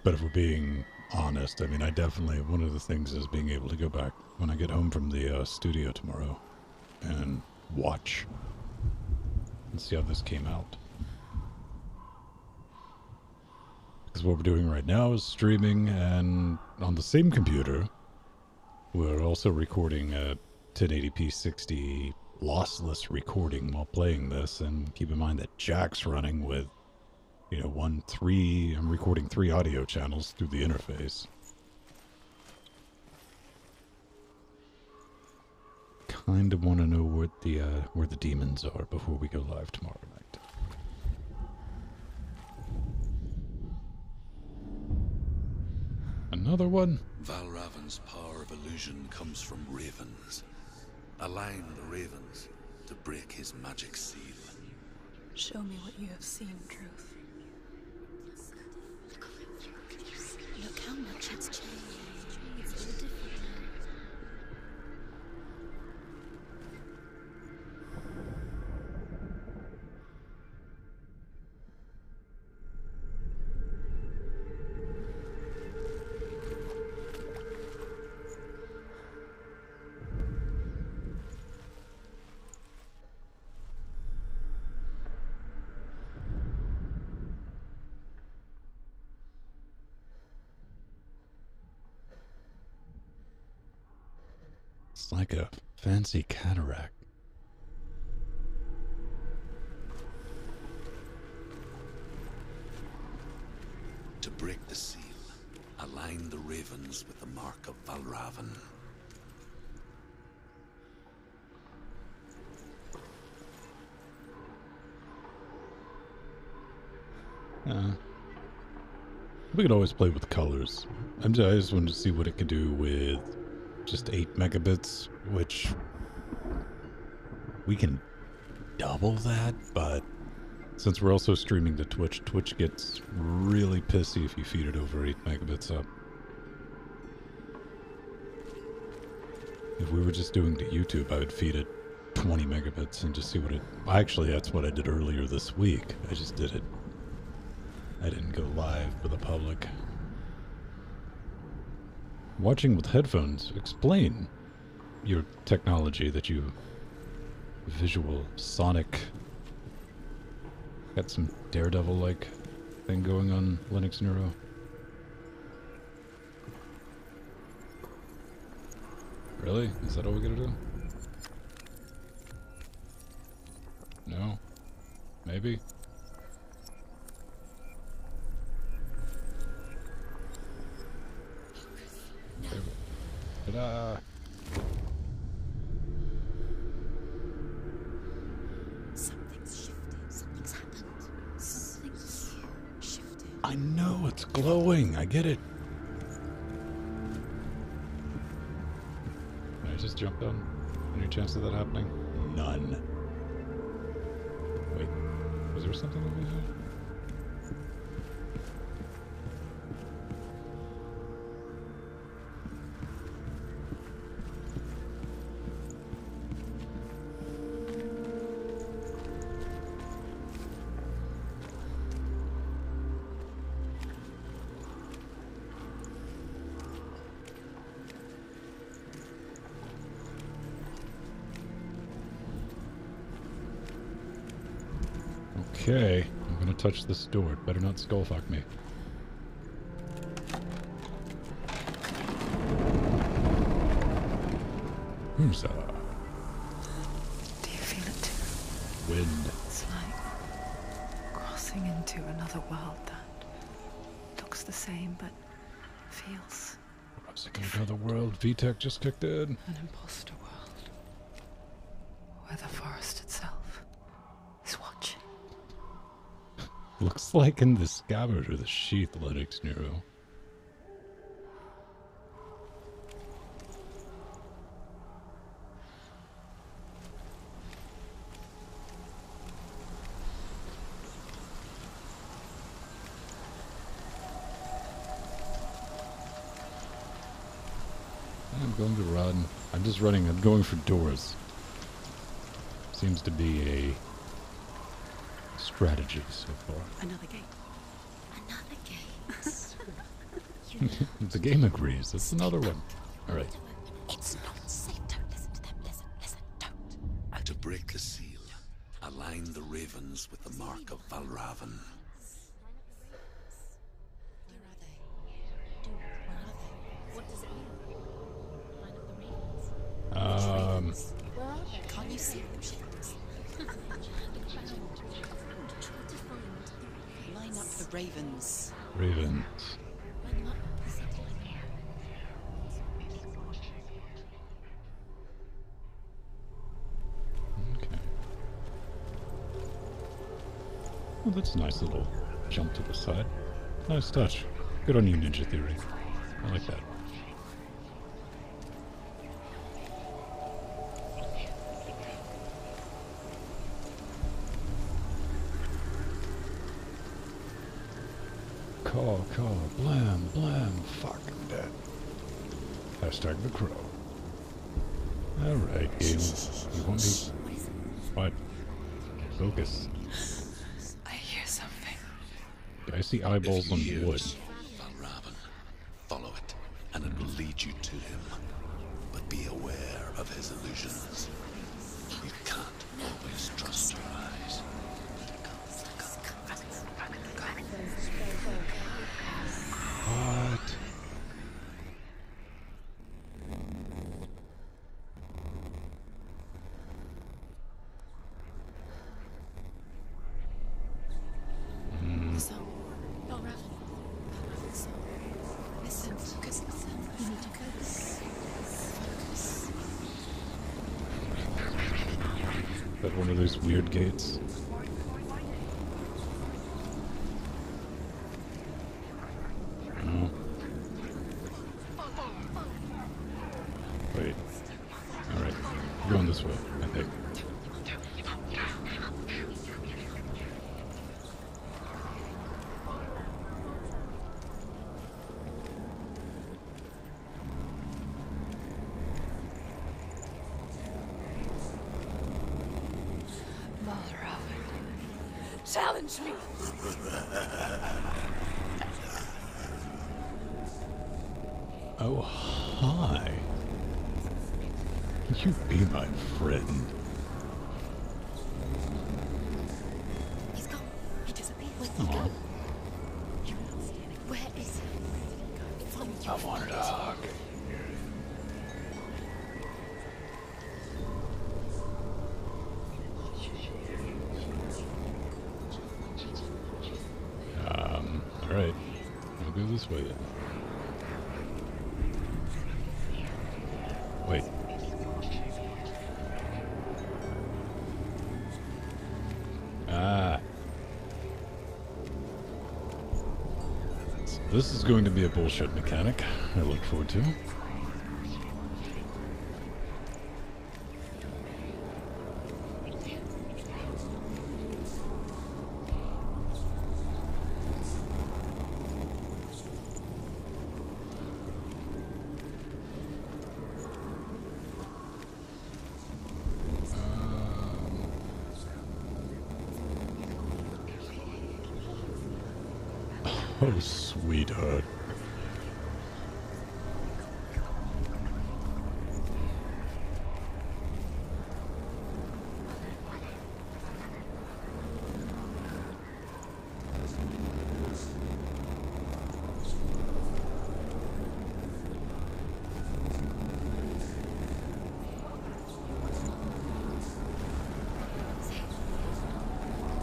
Speaker 1: But if we're being honest, I mean, I definitely, one of the things is being able to go back when I get home from the studio tomorrow and watch and see how this came out. Because what we're doing right now is streaming, and on the same computer, we're also recording a 1080p 60 lossless recording while playing this. And keep in mind that Jack's running with, you know, I'm recording 3 audio channels through the interface. Kind of want to know where the demons are before we go live tomorrow night. Another one?
Speaker 6: Valravan's power of illusion comes from ravens. Align the ravens to break his magic seal.
Speaker 7: Show me what you have seen, Truth.
Speaker 4: Look how much it's changed. It's all different now.
Speaker 1: It's like a fancy cataract.
Speaker 6: To break the seal, align the ravens with the mark of Valravan.
Speaker 1: We could always play with colors. I just wanted to see what it could do with just 8 megabits, which we can double that, but since we're also streaming to Twitch, Twitch gets really pissy if you feed it over 8 megabits up. If we were just doing to YouTube, I would feed it 20 megabits and just see what it... Actually, that's what I did earlier this week. I just did it. I didn't go live for the public. Watching with headphones, explain your technology that you... Visual, sonic... Got some Daredevil-like thing going on Linux Neuro. Really? Is that all we gotta do? No? Maybe? Ta-da!
Speaker 4: Something's shifted. Something's happened. Something's shifted.
Speaker 1: I know, it's glowing! I get it! Can I just jump down? Any chance of that happening? None. Wait, was there something over here? Okay, I'm gonna touch this door. It better not skullfuck me. Who's
Speaker 2: Do you feel it too?
Speaker 1: wind?
Speaker 2: It's like into another world that looks the same but feels
Speaker 1: Crossing into another world. VTech just kicked in.
Speaker 2: an imposter world where the forest itself is watching.
Speaker 1: Looks like in the scabbard or the sheath, Lennox Nero. I'm going to run. I'm just running. I'm going for doors. Seems to be a strategy so far.
Speaker 3: Another gate. Another gate.
Speaker 1: The game agrees. That's another one. All right.
Speaker 3: It's not safe. Don't listen to them. Listen, don't.
Speaker 6: To break the seal, align the ravens with the mark of Valravan.
Speaker 3: Where are they? Where are they? What does it mean? Line up the ravens. Where are they? Can't you see them, Shepherds? Line up the ravens.
Speaker 1: Ravens. Okay. Well, that's a nice little jump to the side. Nice touch. Good on you, Ninja Theory. I like that. Caw, blam, blam, fuck, I'm dead. Hashtag the crow. Alright, game. You want me? What? Focus.
Speaker 2: I hear something.
Speaker 1: I see eyeballs on
Speaker 6: If you
Speaker 1: wood.
Speaker 6: hear Valravan, follow it, and it will lead you to him. But be aware of his illusions. You can't always trust your eyes.
Speaker 1: What?
Speaker 3: The song. Valravan. Valravan's song. Listen, focus. You need to focus. Focus.
Speaker 1: Is that one of those weird gates? No. Wait. Alright. We're going this way, I think.
Speaker 2: Challenge me!
Speaker 1: Oh, hi. You be my friend.
Speaker 3: He's gone. He disappeared. Where'd he
Speaker 1: Aw.
Speaker 3: go? Where is he? It's on you.
Speaker 1: I wanted a hug. Alright. I'll go this way then. Wait. Ah. So this is going to be a bullshit mechanic I look forward to. Oh, sweetheart.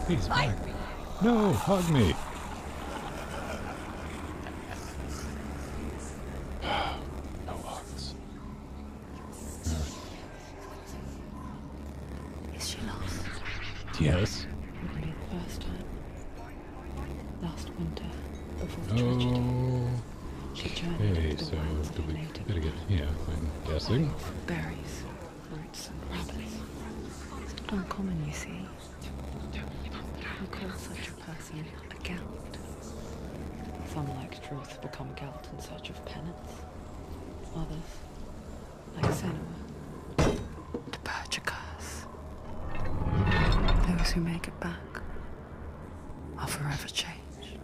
Speaker 1: He's back. No, hug me. No hugs.
Speaker 2: Is she lost?
Speaker 1: Yes.
Speaker 2: Probably the first time. Last winter, before the tragedy.
Speaker 1: Oh.
Speaker 2: She journeyed
Speaker 1: Hey,
Speaker 2: into the
Speaker 1: so
Speaker 2: wilds of
Speaker 1: do
Speaker 2: her
Speaker 1: we
Speaker 2: native
Speaker 1: better get
Speaker 2: land.
Speaker 1: here? I'm guessing.
Speaker 2: For berries, roots, and rabbits. It's not uncommon, you see. We call such a person a gelt. Some, like Truth, become gelt in search of penance. Others, like Senua, to purge a curse. Those who make it back are forever changed.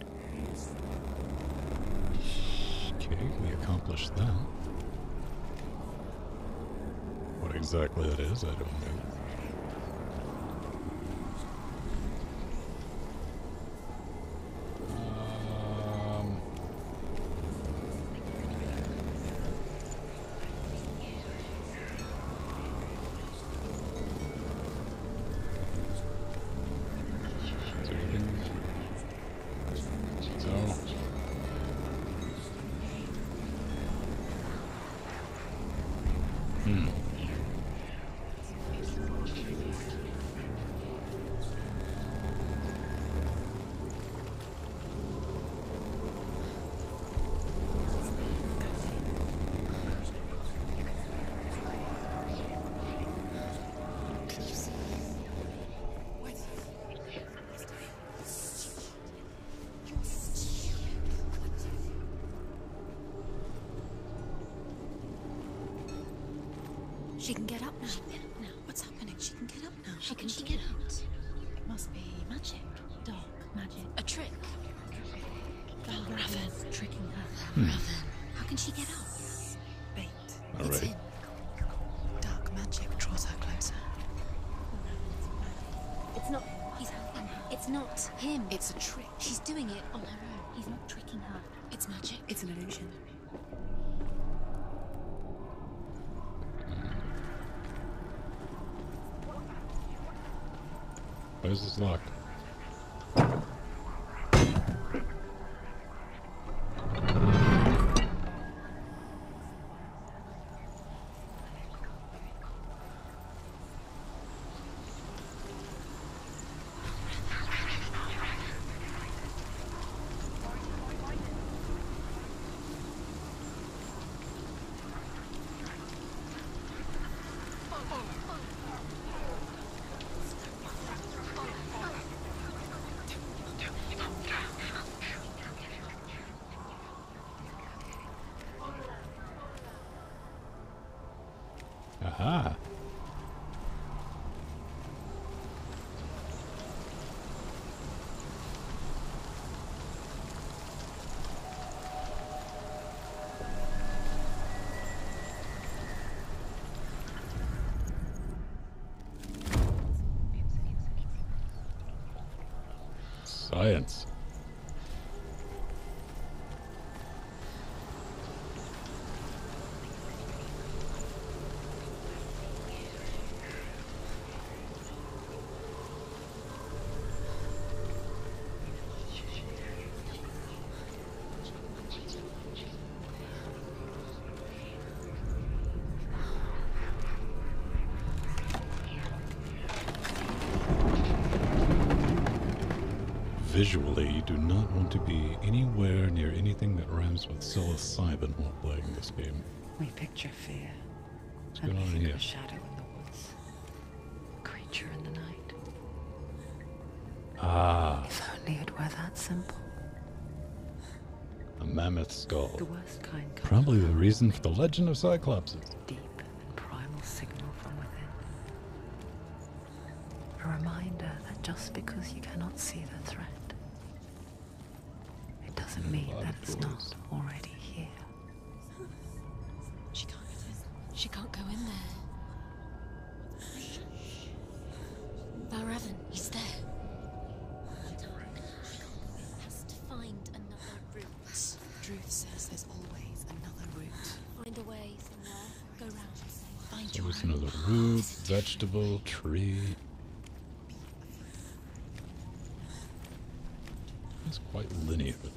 Speaker 1: Okay, we accomplished that. What exactly that is, I don't know.
Speaker 3: She can get up now. What's happening? She can get up now.
Speaker 4: How can she get out?
Speaker 3: It must be magic. Dark magic.
Speaker 4: A trick.
Speaker 3: Raven tricking her.
Speaker 4: Raven.
Speaker 3: How can she get out? Bait.
Speaker 1: All
Speaker 3: It's
Speaker 1: right.
Speaker 3: him. Dark magic draws her closer.
Speaker 4: It's not. He's helping her. It's not him.
Speaker 3: It's a trick.
Speaker 4: She's doing it on her own. He's not tricking her.
Speaker 3: It's magic. It's an illusion.
Speaker 1: Why is this locked? Aha. Science. Visually, you do not want to be anywhere near anything that rhymes with psilocybin while playing this game.
Speaker 2: We picture fear.
Speaker 1: What's
Speaker 2: And
Speaker 1: going
Speaker 2: we
Speaker 1: on
Speaker 2: think
Speaker 1: here?
Speaker 2: of a shadow in the woods. A creature in the night.
Speaker 1: Ah,
Speaker 2: If only it were that simple.
Speaker 1: a mammoth skull.
Speaker 2: The worst kind comes
Speaker 1: Probably the
Speaker 2: from
Speaker 1: reason for the legend of Cyclopses.
Speaker 2: deep and primal signal from within. A reminder that just because you cannot see the threat, it doesn't mean
Speaker 1: lot
Speaker 2: that
Speaker 1: of
Speaker 2: it's
Speaker 1: doors.
Speaker 2: not already here.
Speaker 3: She can't get in. She can't go in there.
Speaker 4: Valravan, he's there. Has to find another route.
Speaker 3: Truth says there's always another route.
Speaker 4: Find a way somewhere. Go round.
Speaker 3: Find
Speaker 1: So
Speaker 3: your
Speaker 1: there's
Speaker 3: own.
Speaker 1: another root, vegetable, tree. It's quite linear, though.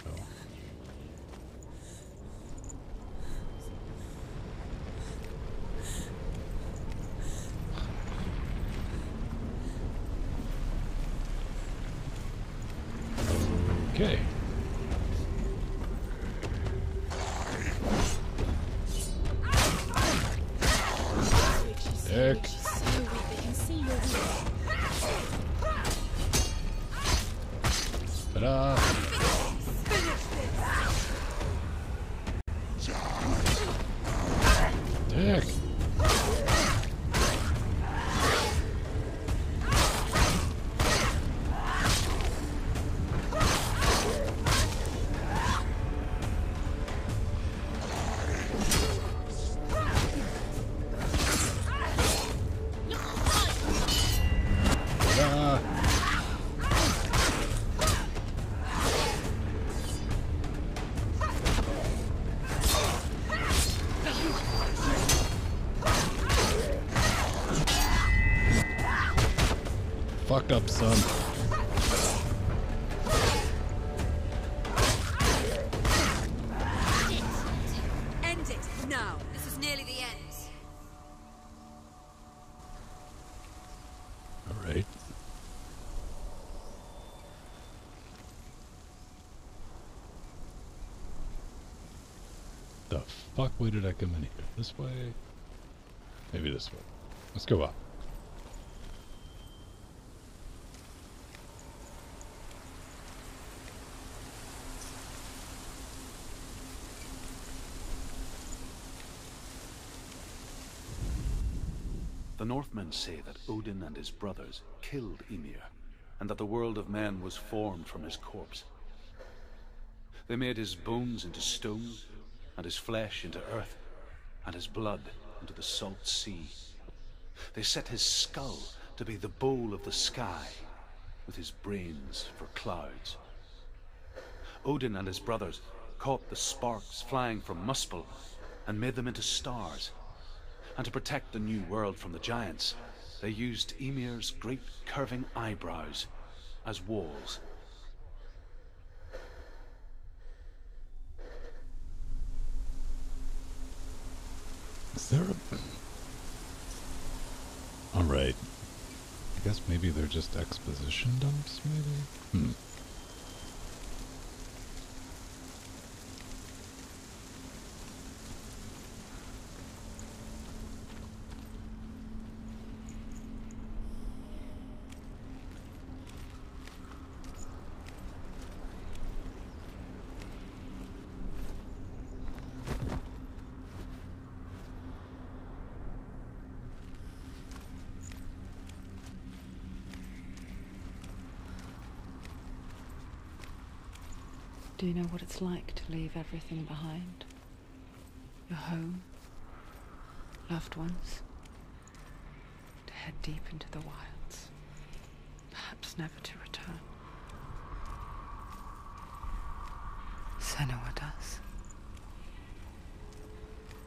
Speaker 1: Okay. Dick.
Speaker 3: So weak they can see your
Speaker 1: Ta-da! Dick. Ta-da! Fuck up, son.
Speaker 8: End it now. This is nearly the end.
Speaker 1: All right. The fuck way did I come in here? This way? Maybe this way. Let's go up.
Speaker 5: The Northmen say that Odin and his brothers killed Ymir, and that the world of men was formed from his corpse. They made his bones into stone, and his flesh into earth, and his blood into the salt sea. They set his skull to be the bowl of the sky, with his brains for clouds. Odin and his brothers caught the sparks flying from Muspel and made them into stars. And to protect the new world from the giants, they used Ymir's great curving eyebrows as walls.
Speaker 1: Is there a... Alright. I guess maybe they're just exposition dumps, maybe?
Speaker 2: Do you know what it's like to leave everything behind? Your home, loved ones, to head deep into the wilds, perhaps never to return. Senua does.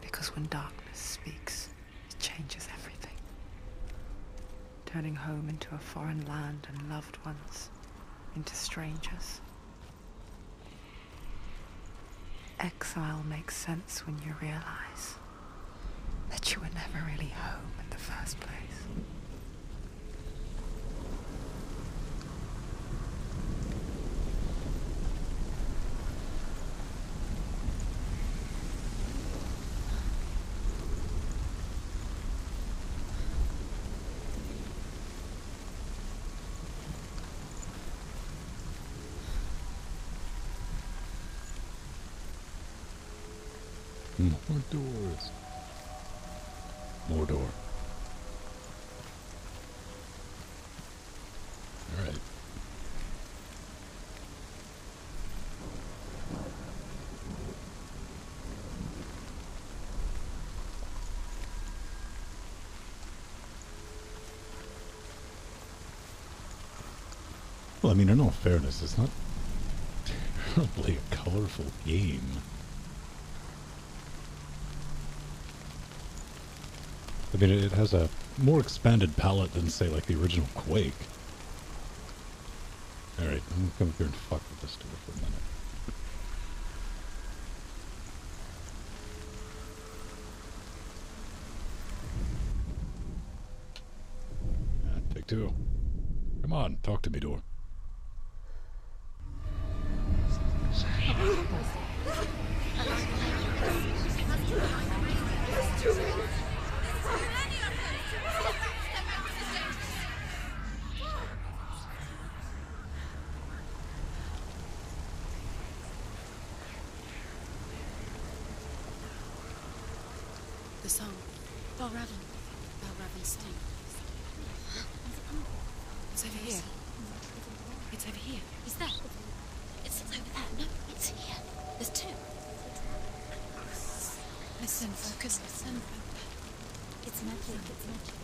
Speaker 2: Because when darkness speaks, it changes everything. Turning home into a foreign land and loved ones into strangers. Exile makes sense when you realize that you were never really home in the first place.
Speaker 1: More doors. More door. Alright. Well, I mean, in all fairness, it's not terribly a colorful game. I mean, it has a more expanded palette than, say, like the original Quake. Alright. I'm gonna come here and fuck with this door for a minute. Take two. Come on, talk to me, door.
Speaker 3: The song. Balraven. Balraven's sting. It's over here. It's over here. Is that? It's over there. No, it's here. There's two. Listen, focus, listen. It's magic. It's magic.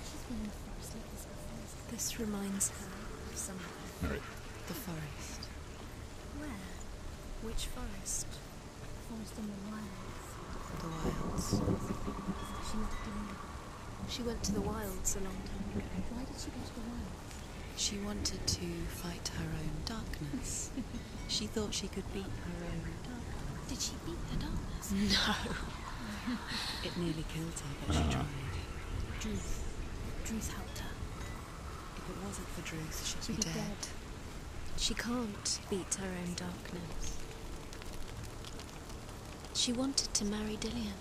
Speaker 3: She's been in the forest like this before. This reminds her of somewhere.
Speaker 1: All right.
Speaker 2: The forest.
Speaker 3: Where? Which forest? Forest in the wilds.
Speaker 2: The wilds.
Speaker 3: She left Delia. She went to the wilds a long time ago. Why did she go to the wilds?
Speaker 2: She wanted to fight her own darkness. She thought she could beat her own darkness.
Speaker 3: Did she beat her darkness?
Speaker 2: No. It nearly killed her, but she tried.
Speaker 3: Druth helped her.
Speaker 2: If it wasn't for Druth, she'd be dead.
Speaker 3: She can't beat her own darkness. She wanted to marry Dillian.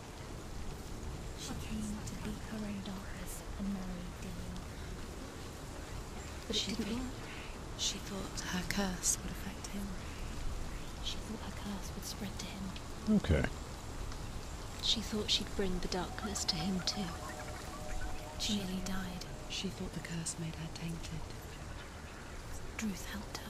Speaker 3: She came to beat her own darkness and marry Dillian. But it didn't work.
Speaker 2: She thought her curse would affect him.
Speaker 3: She thought her curse would spread to him.
Speaker 1: Okay.
Speaker 3: She thought she'd bring the darkness to him too. She nearly died.
Speaker 2: She thought the curse made her tainted.
Speaker 3: Druth helped her.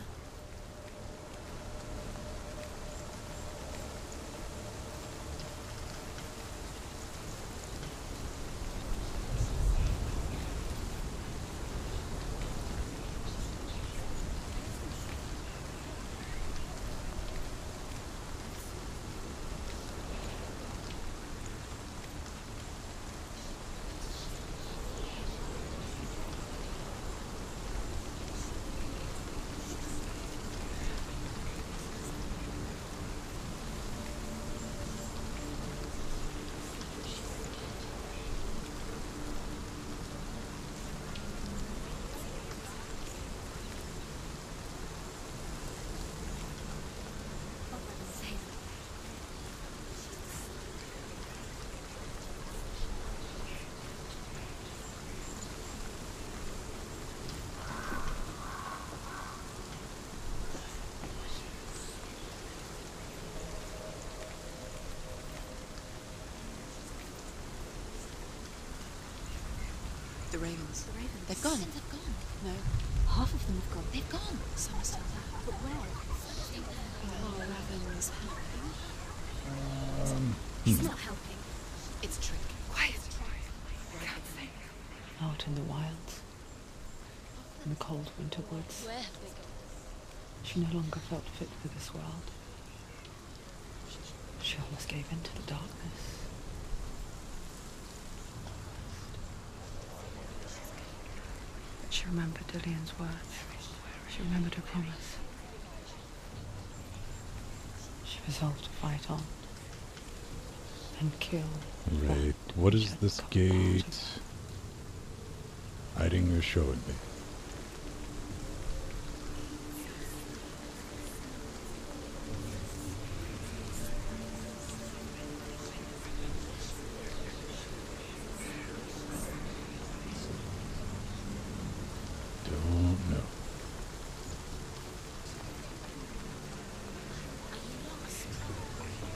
Speaker 2: The ravens.
Speaker 3: The ravens.
Speaker 2: They've gone.
Speaker 3: They've gone.
Speaker 2: No.
Speaker 3: Half of them have gone. They've gone.
Speaker 2: Some are still there.
Speaker 3: But where?
Speaker 2: Raven's helping.
Speaker 3: He's not helping.
Speaker 2: It's a trick.
Speaker 8: Quiet. Can't think.
Speaker 2: Out in the wilds. In the cold winter woods.
Speaker 3: Where have they gone?
Speaker 2: She no longer felt fit for this world. She almost gave in to the darkness. But she remembered Dillian's words. She remembered her promise. She resolved to fight on. And kill.
Speaker 1: Right. What is this gate hiding or showing me? Don't know.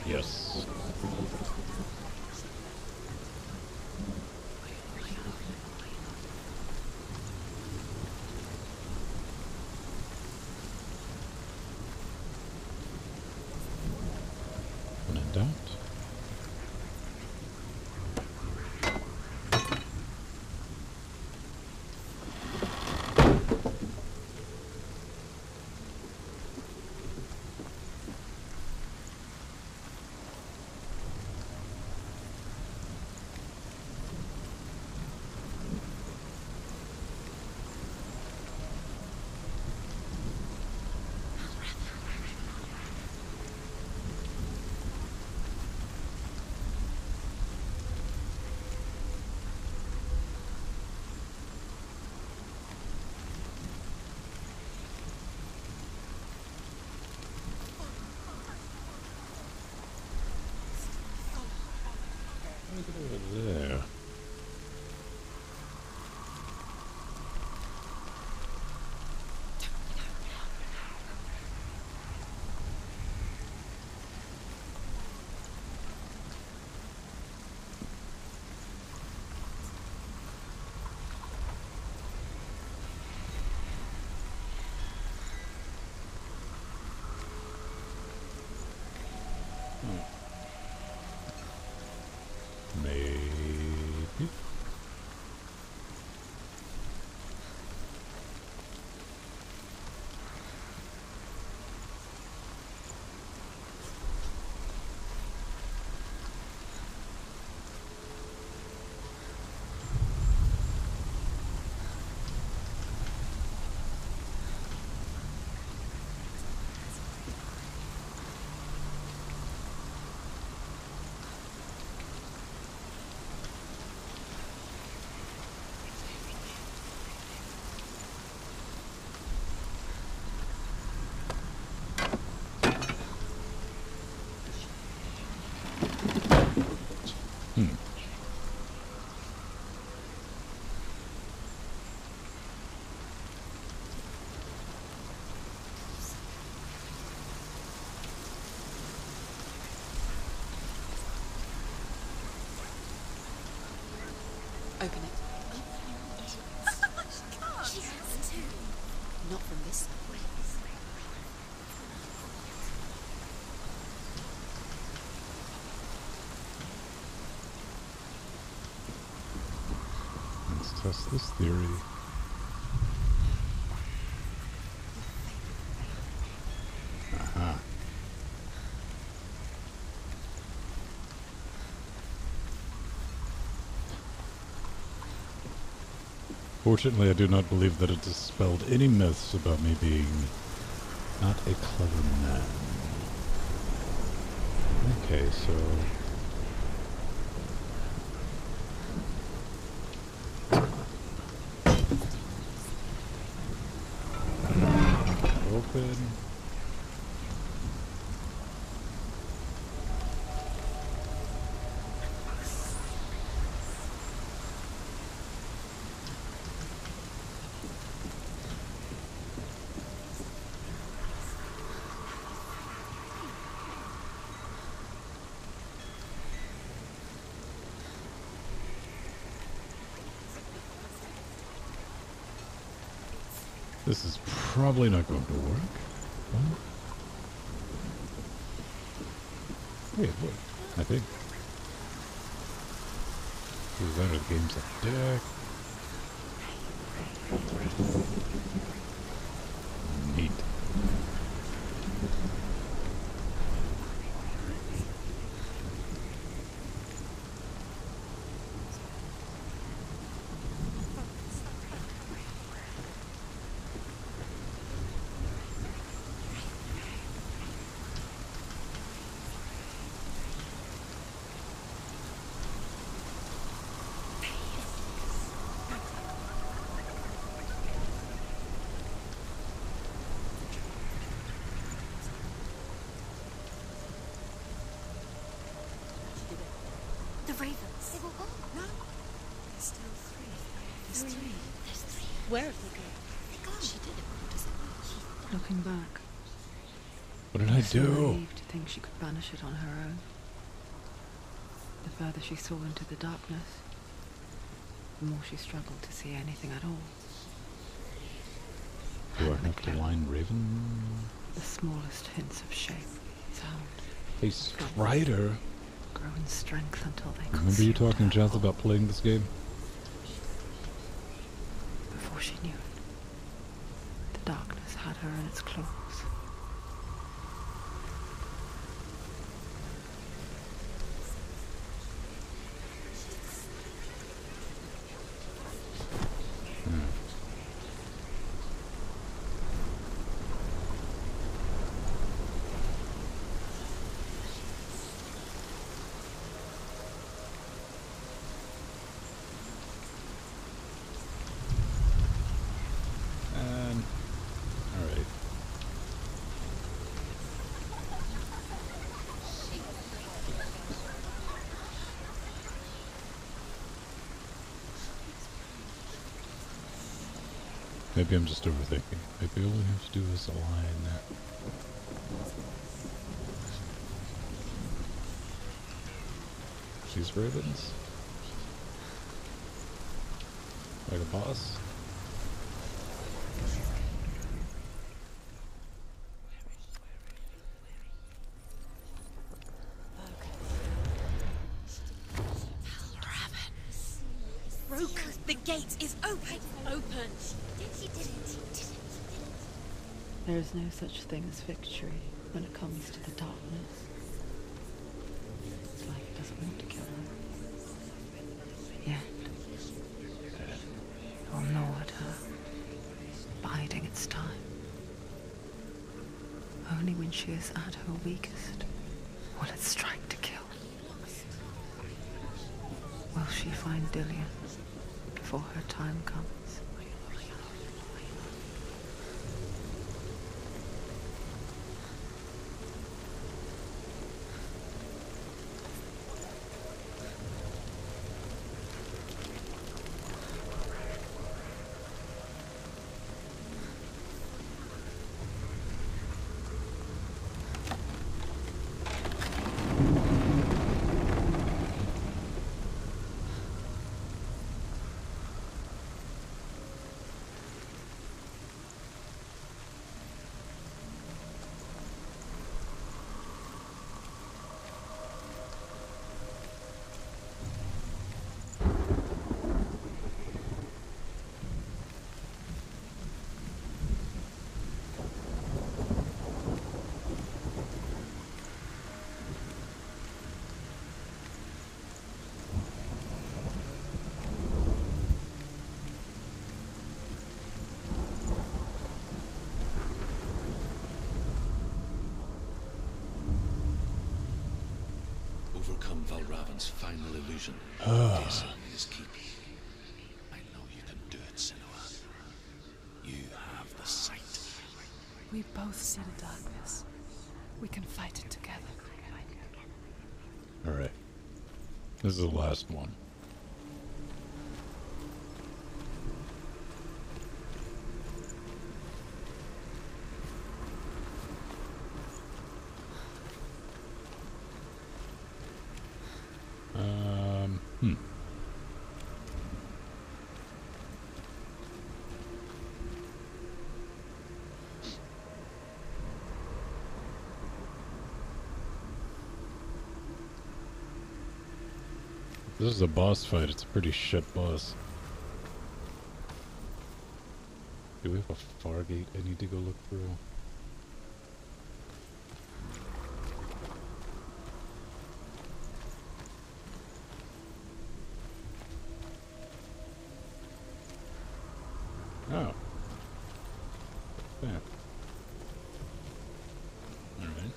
Speaker 1: Yes. Over there. Maybe.
Speaker 2: Open it.
Speaker 3: She has to.
Speaker 2: Not from this side.
Speaker 1: Let's test this theory. Aha. Fortunately, I do not believe that it dispelled any myths about me being not a clever man. Okay, so... Open. This is probably not going to work. What? Wait, what? I think. These are the games like deck. Neat.
Speaker 3: The ravens. They were all. No. There's still three. There's three. There's three.
Speaker 4: Where have they gone?
Speaker 3: They're gone. She did it. What does it mean?
Speaker 2: Looking back,
Speaker 1: What did I
Speaker 2: so
Speaker 1: do?
Speaker 2: relieved to think she could banish it on her own. The further she saw into the darkness, the more she struggled to see anything at all.
Speaker 1: Do I have to line Raven?
Speaker 2: The smallest hints of shape, sound,
Speaker 1: A Strider?
Speaker 2: grow in strength until they
Speaker 1: Remember you
Speaker 2: consumed
Speaker 1: talking,
Speaker 2: her.
Speaker 1: Jazz, about playing this game?
Speaker 2: Before she knew it, the darkness had her in its claws.
Speaker 1: Maybe I'm just overthinking. Maybe all we have to do is align that. She's ravens. Like a boss.
Speaker 8: Broke. The gate is open. Open.
Speaker 3: She did it.
Speaker 2: There is no such thing as victory when it comes to the darkness. It's like it doesn't want to kill her. Yet, it will gnaw at her, biding its time. Only when she is at her weakest will it strike to kill. Will she find Dillian before her time comes?
Speaker 6: Overcome Valravan's final illusion. This is keep. I know you can do it, Senua. You have the sight.
Speaker 7: We both see the darkness. We can fight it together.
Speaker 1: Alright. This is the last one. This is a boss fight. It's a pretty shit boss. Do we have a far gate I need to go look through? Oh. Yeah. Alright.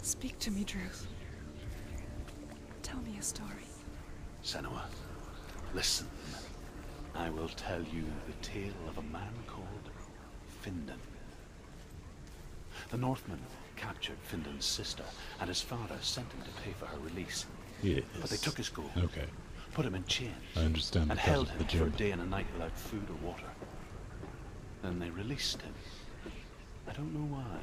Speaker 7: Speak to me, Druth. Tell me a story.
Speaker 5: Senua, listen. I will tell you the tale of a man called Findan. The Northmen captured Findan's sister, and his father sent him to pay for her release.
Speaker 1: Yes.
Speaker 5: But they took his gold,
Speaker 1: Okay.
Speaker 5: put him in chains,
Speaker 1: I understand
Speaker 5: and
Speaker 1: the
Speaker 5: held
Speaker 1: of
Speaker 5: him
Speaker 1: the
Speaker 5: for a
Speaker 1: job.
Speaker 5: day and a night without food or water. Then they released him. I don't know why.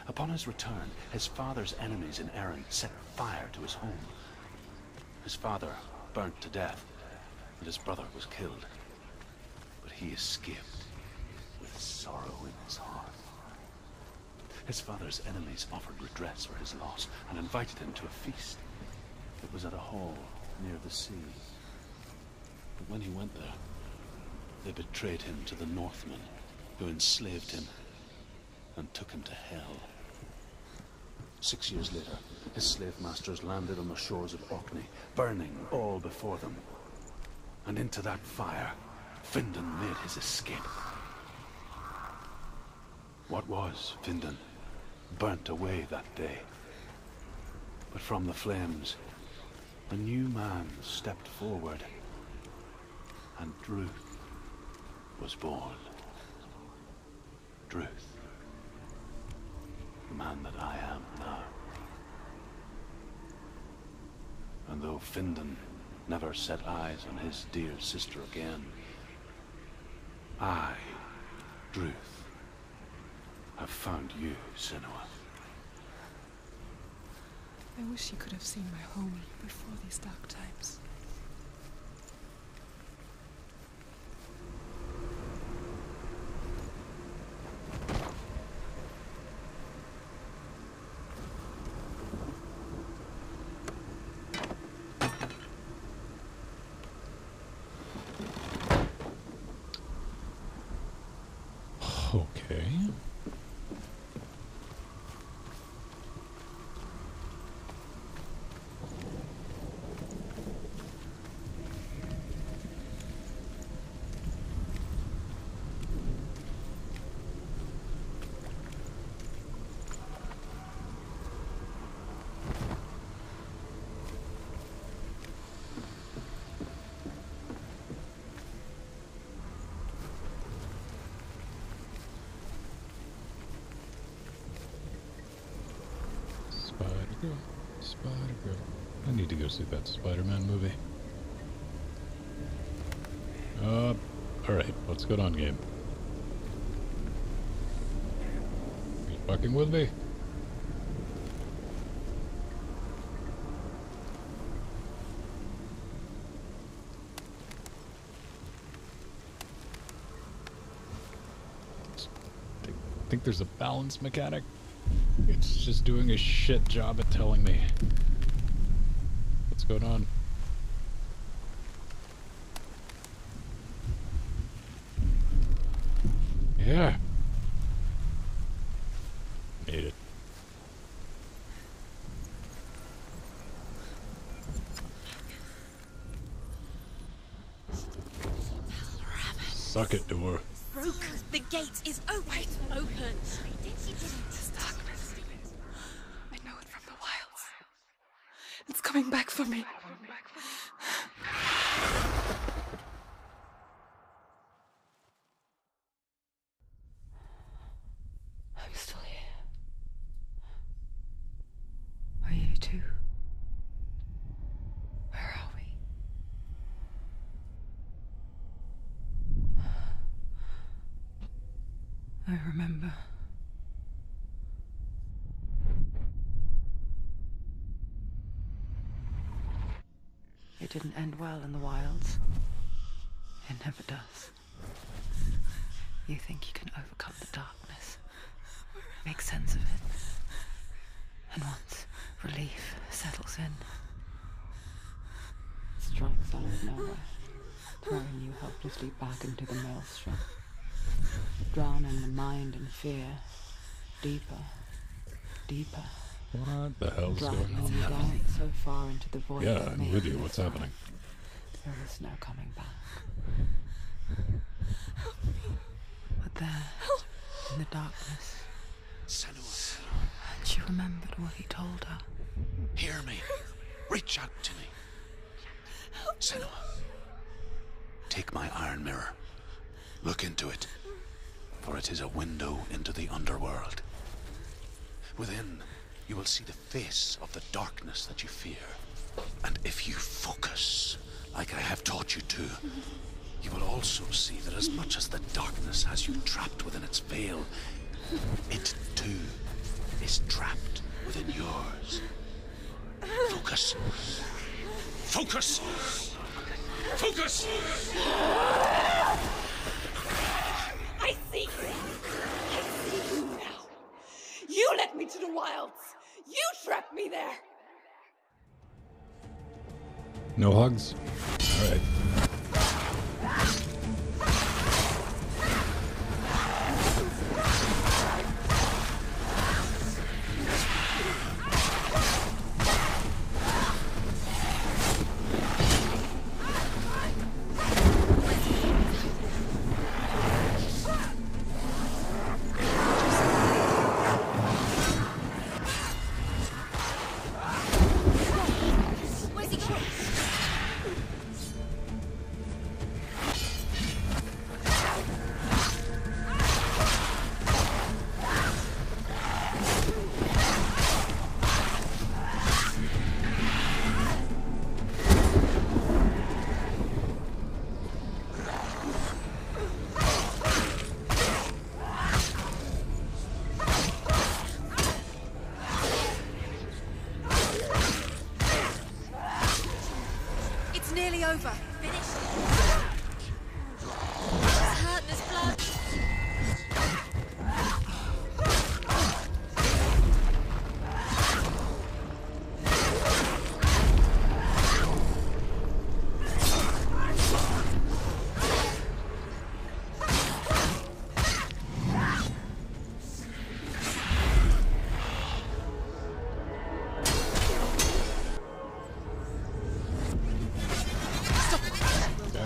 Speaker 5: Upon his return, his father's enemies in Erin set fire to his home. His father burnt to death, and his brother was killed. But he escaped with sorrow in his heart. His father's enemies offered redress for his loss and invited him to a feast. It was at a hall near the sea. But when he went there, they betrayed him to the Northmen, who enslaved him and took him to hell. 6 years later, his slave masters landed on the shores of Orkney, burning all before them. And into that fire, Findan made his escape. What was Findan? burnt away that day. But from the flames, a new man stepped forward, and Druth was born. Druth, the man that I am now. And though Findan never set eyes on his dear sister again, I, Druth, have found you, Senua.
Speaker 7: I wish you could have seen my home before these dark times.
Speaker 1: Okay. Spider-Girl. I need to go see that Spider-Man movie. Alright, what's going on, game? Are you fucking with me? Think there's a balance mechanic? It's just doing a shit job at telling me what's going on. Yeah. Made it. Suck it, door.
Speaker 3: Broken. The gate is open. Open.
Speaker 7: This darkness. I know it from the wilds. It's coming back for me.
Speaker 2: I'm still here. Are you too? Where are we? I remember. It didn't end well in the wilds. It never does. You think you can overcome the darkness, make sense of it, and once relief settles in, it strikes out of nowhere, throwing you helplessly back into the maelstrom, drowning the mind in fear, deeper, deeper.
Speaker 1: What the hell's going
Speaker 2: Dragging
Speaker 1: on?
Speaker 2: you down so far into the void.
Speaker 1: Yeah,
Speaker 2: that
Speaker 1: I'm
Speaker 2: made
Speaker 1: with you.
Speaker 2: you
Speaker 1: What's
Speaker 2: afraid.
Speaker 1: happening?
Speaker 2: There is no coming back. But there, in the darkness,
Speaker 6: Senua,
Speaker 2: and she remembered what he told her.
Speaker 6: hear me. Reach out to me. Senua, take my iron mirror. Look into it, for it is a window into the underworld. Within, you will see the face of the darkness that you fear. And if you focus, like I have taught you to, you will also see that as much as the darkness has you trapped within its veil, it too is trapped within yours. Focus. Focus! Focus!
Speaker 8: I see you. I see you now. You led me to the wilds. You trapped me there.
Speaker 1: No hugs? Alright.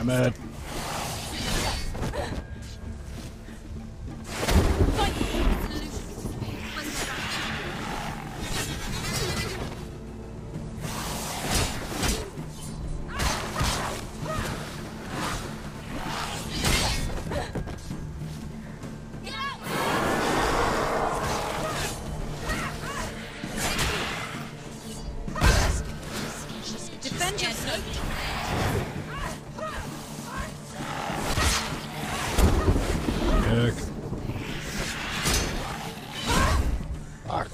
Speaker 1: Damn it.
Speaker 3: Defend yourself.
Speaker 1: Heck. Fuck.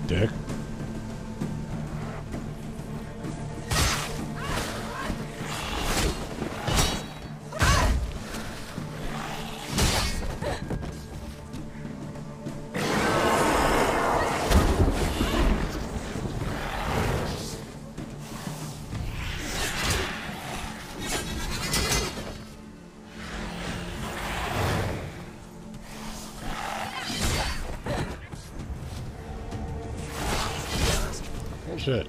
Speaker 1: Dick. Bullshit.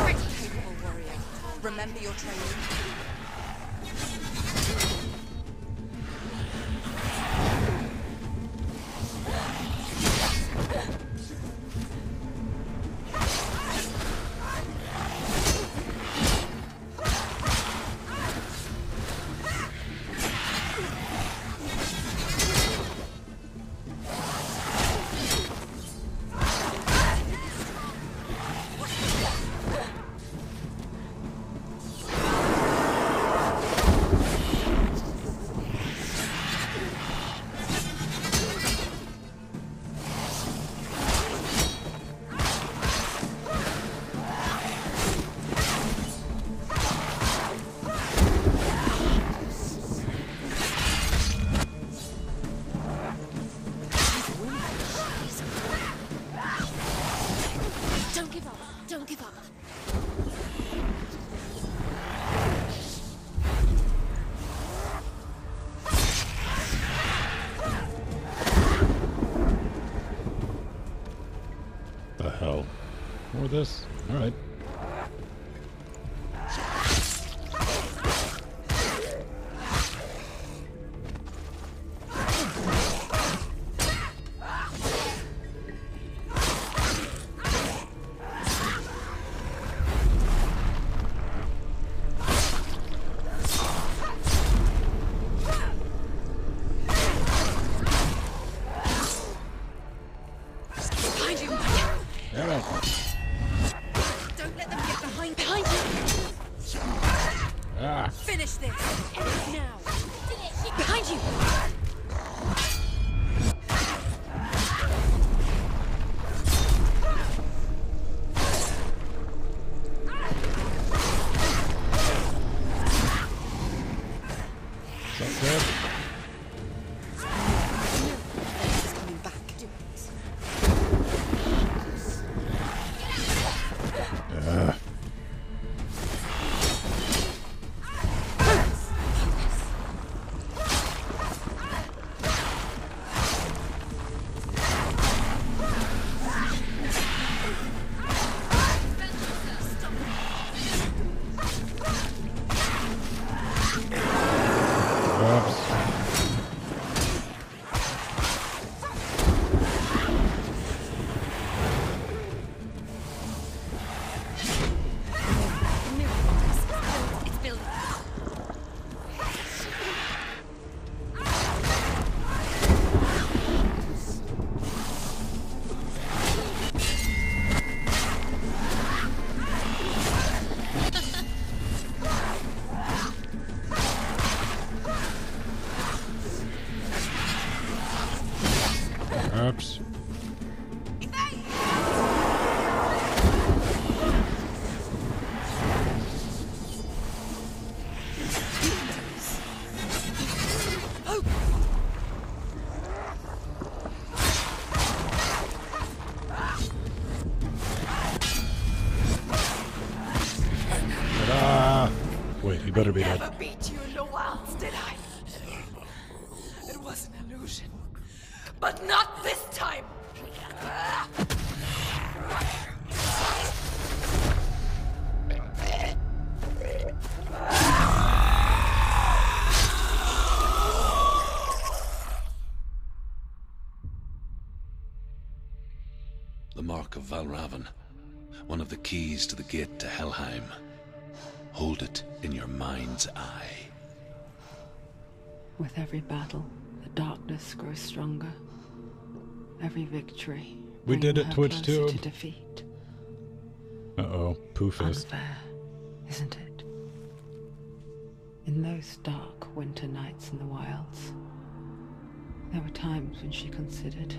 Speaker 3: Pretty capable warrior. Remember your training.
Speaker 4: Don't give up. Don't give up.
Speaker 1: The hell? More of this? Alright.
Speaker 3: Behind you, Mike.
Speaker 1: Damn it.
Speaker 3: Don't
Speaker 1: Oops. Wait, he better be dead.
Speaker 7: I never beat you in the wilds, did I? It was an illusion. But not this time!
Speaker 6: The Mark of Valravan, one of the keys to the gate to Helheim. Hold it in your mind's eye.
Speaker 2: With every battle, the darkness grows stronger. Every victory.
Speaker 1: We did
Speaker 2: bringing
Speaker 1: it,
Speaker 2: her
Speaker 1: Twitch
Speaker 2: closer
Speaker 1: tube.
Speaker 2: to defeat.
Speaker 1: Uh-oh, Poofist.
Speaker 2: Unfair, isn't it? In those dark winter nights in the wilds, there were times when she considered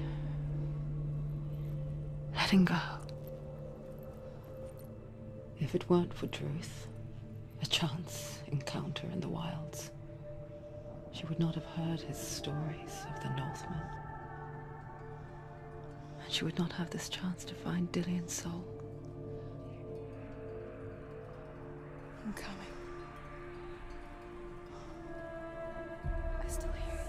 Speaker 2: letting go. If it weren't for Druth, a chance encounter in the wilds, she would not have heard his stories of the Northmen. And she would not have this chance to find Dillion's soul.
Speaker 7: I'm coming. I still hear you.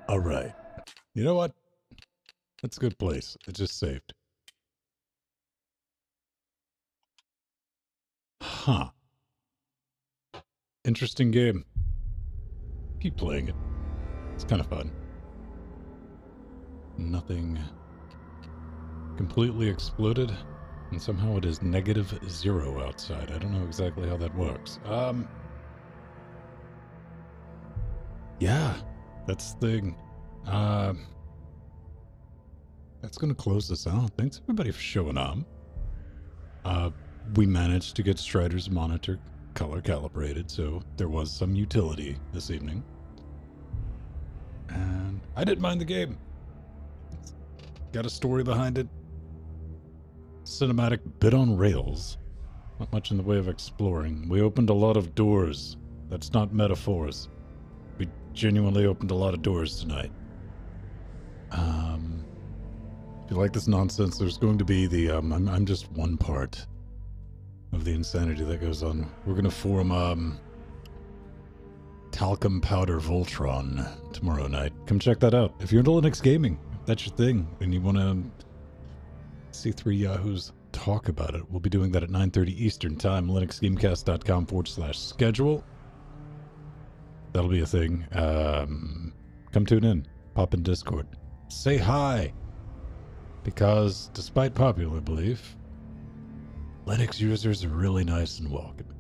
Speaker 1: All right. You know what? That's a good place. It just saved. Huh. Interesting game. Keep playing it. It's kind of fun. Nothing completely exploded, and somehow it is -0 outside. I don't know exactly how that works. Yeah, that's the thing. That's going to close this out. Thanks everybody for showing up. We managed to get Strider's monitor color calibrated, so there was some utility this evening. And I didn't mind the game. It's got a story behind it. Cinematic bit on rails. Not much in the way of exploring. We opened a lot of doors. That's not metaphors. We genuinely opened a lot of doors tonight. If you like this nonsense, there's going to be the, I'm just one part of the insanity that goes on. We're going to form, Talcum Powder Voltron tomorrow night. Come check that out. If you're into Linux gaming, if that's your thing, and you want to see three yahoos talk about it, we'll be doing that at 9:30 Eastern Time, linuxgamecast.com/schedule. That'll be a thing. Come tune in. Pop in Discord. Say hi. Because, despite popular belief, Linux users are really nice and welcoming.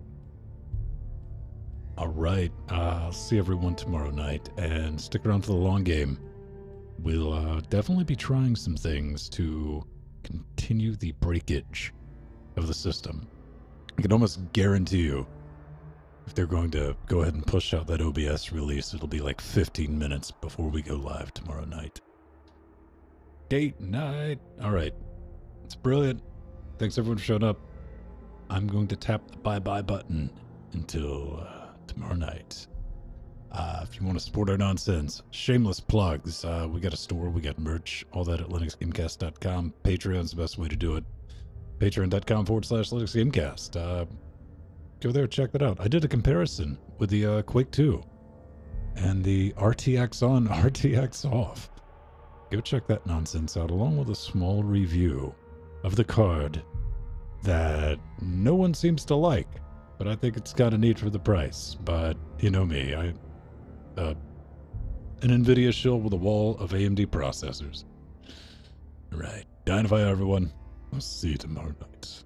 Speaker 1: Alright, I'll see everyone tomorrow night, and stick around for the long game. We'll definitely be trying some things to continue the breakage of the system. I can almost guarantee you, if they're going to go ahead and push out that OBS release, it'll be like 15 minutes before we go live tomorrow night. Date night. Alright. It's brilliant. Thanks everyone for showing up. I'm going to tap the bye-bye button until tomorrow night. If you want to support our nonsense, shameless plugs. We got a store, we got merch, all that at linuxgamecast.com. Patreon's the best way to do it. Patreon.com/linuxgamecast. Go there, check that out. I did a comparison with the Quake 2 and the RTX on, RTX off. Go check that nonsense out, along with a small review of the card that no one seems to like, but I think it's kind of neat for the price. But you know me, an NVIDIA shill with a wall of AMD processors. All right, Dynafire everyone. I'll see you tomorrow night.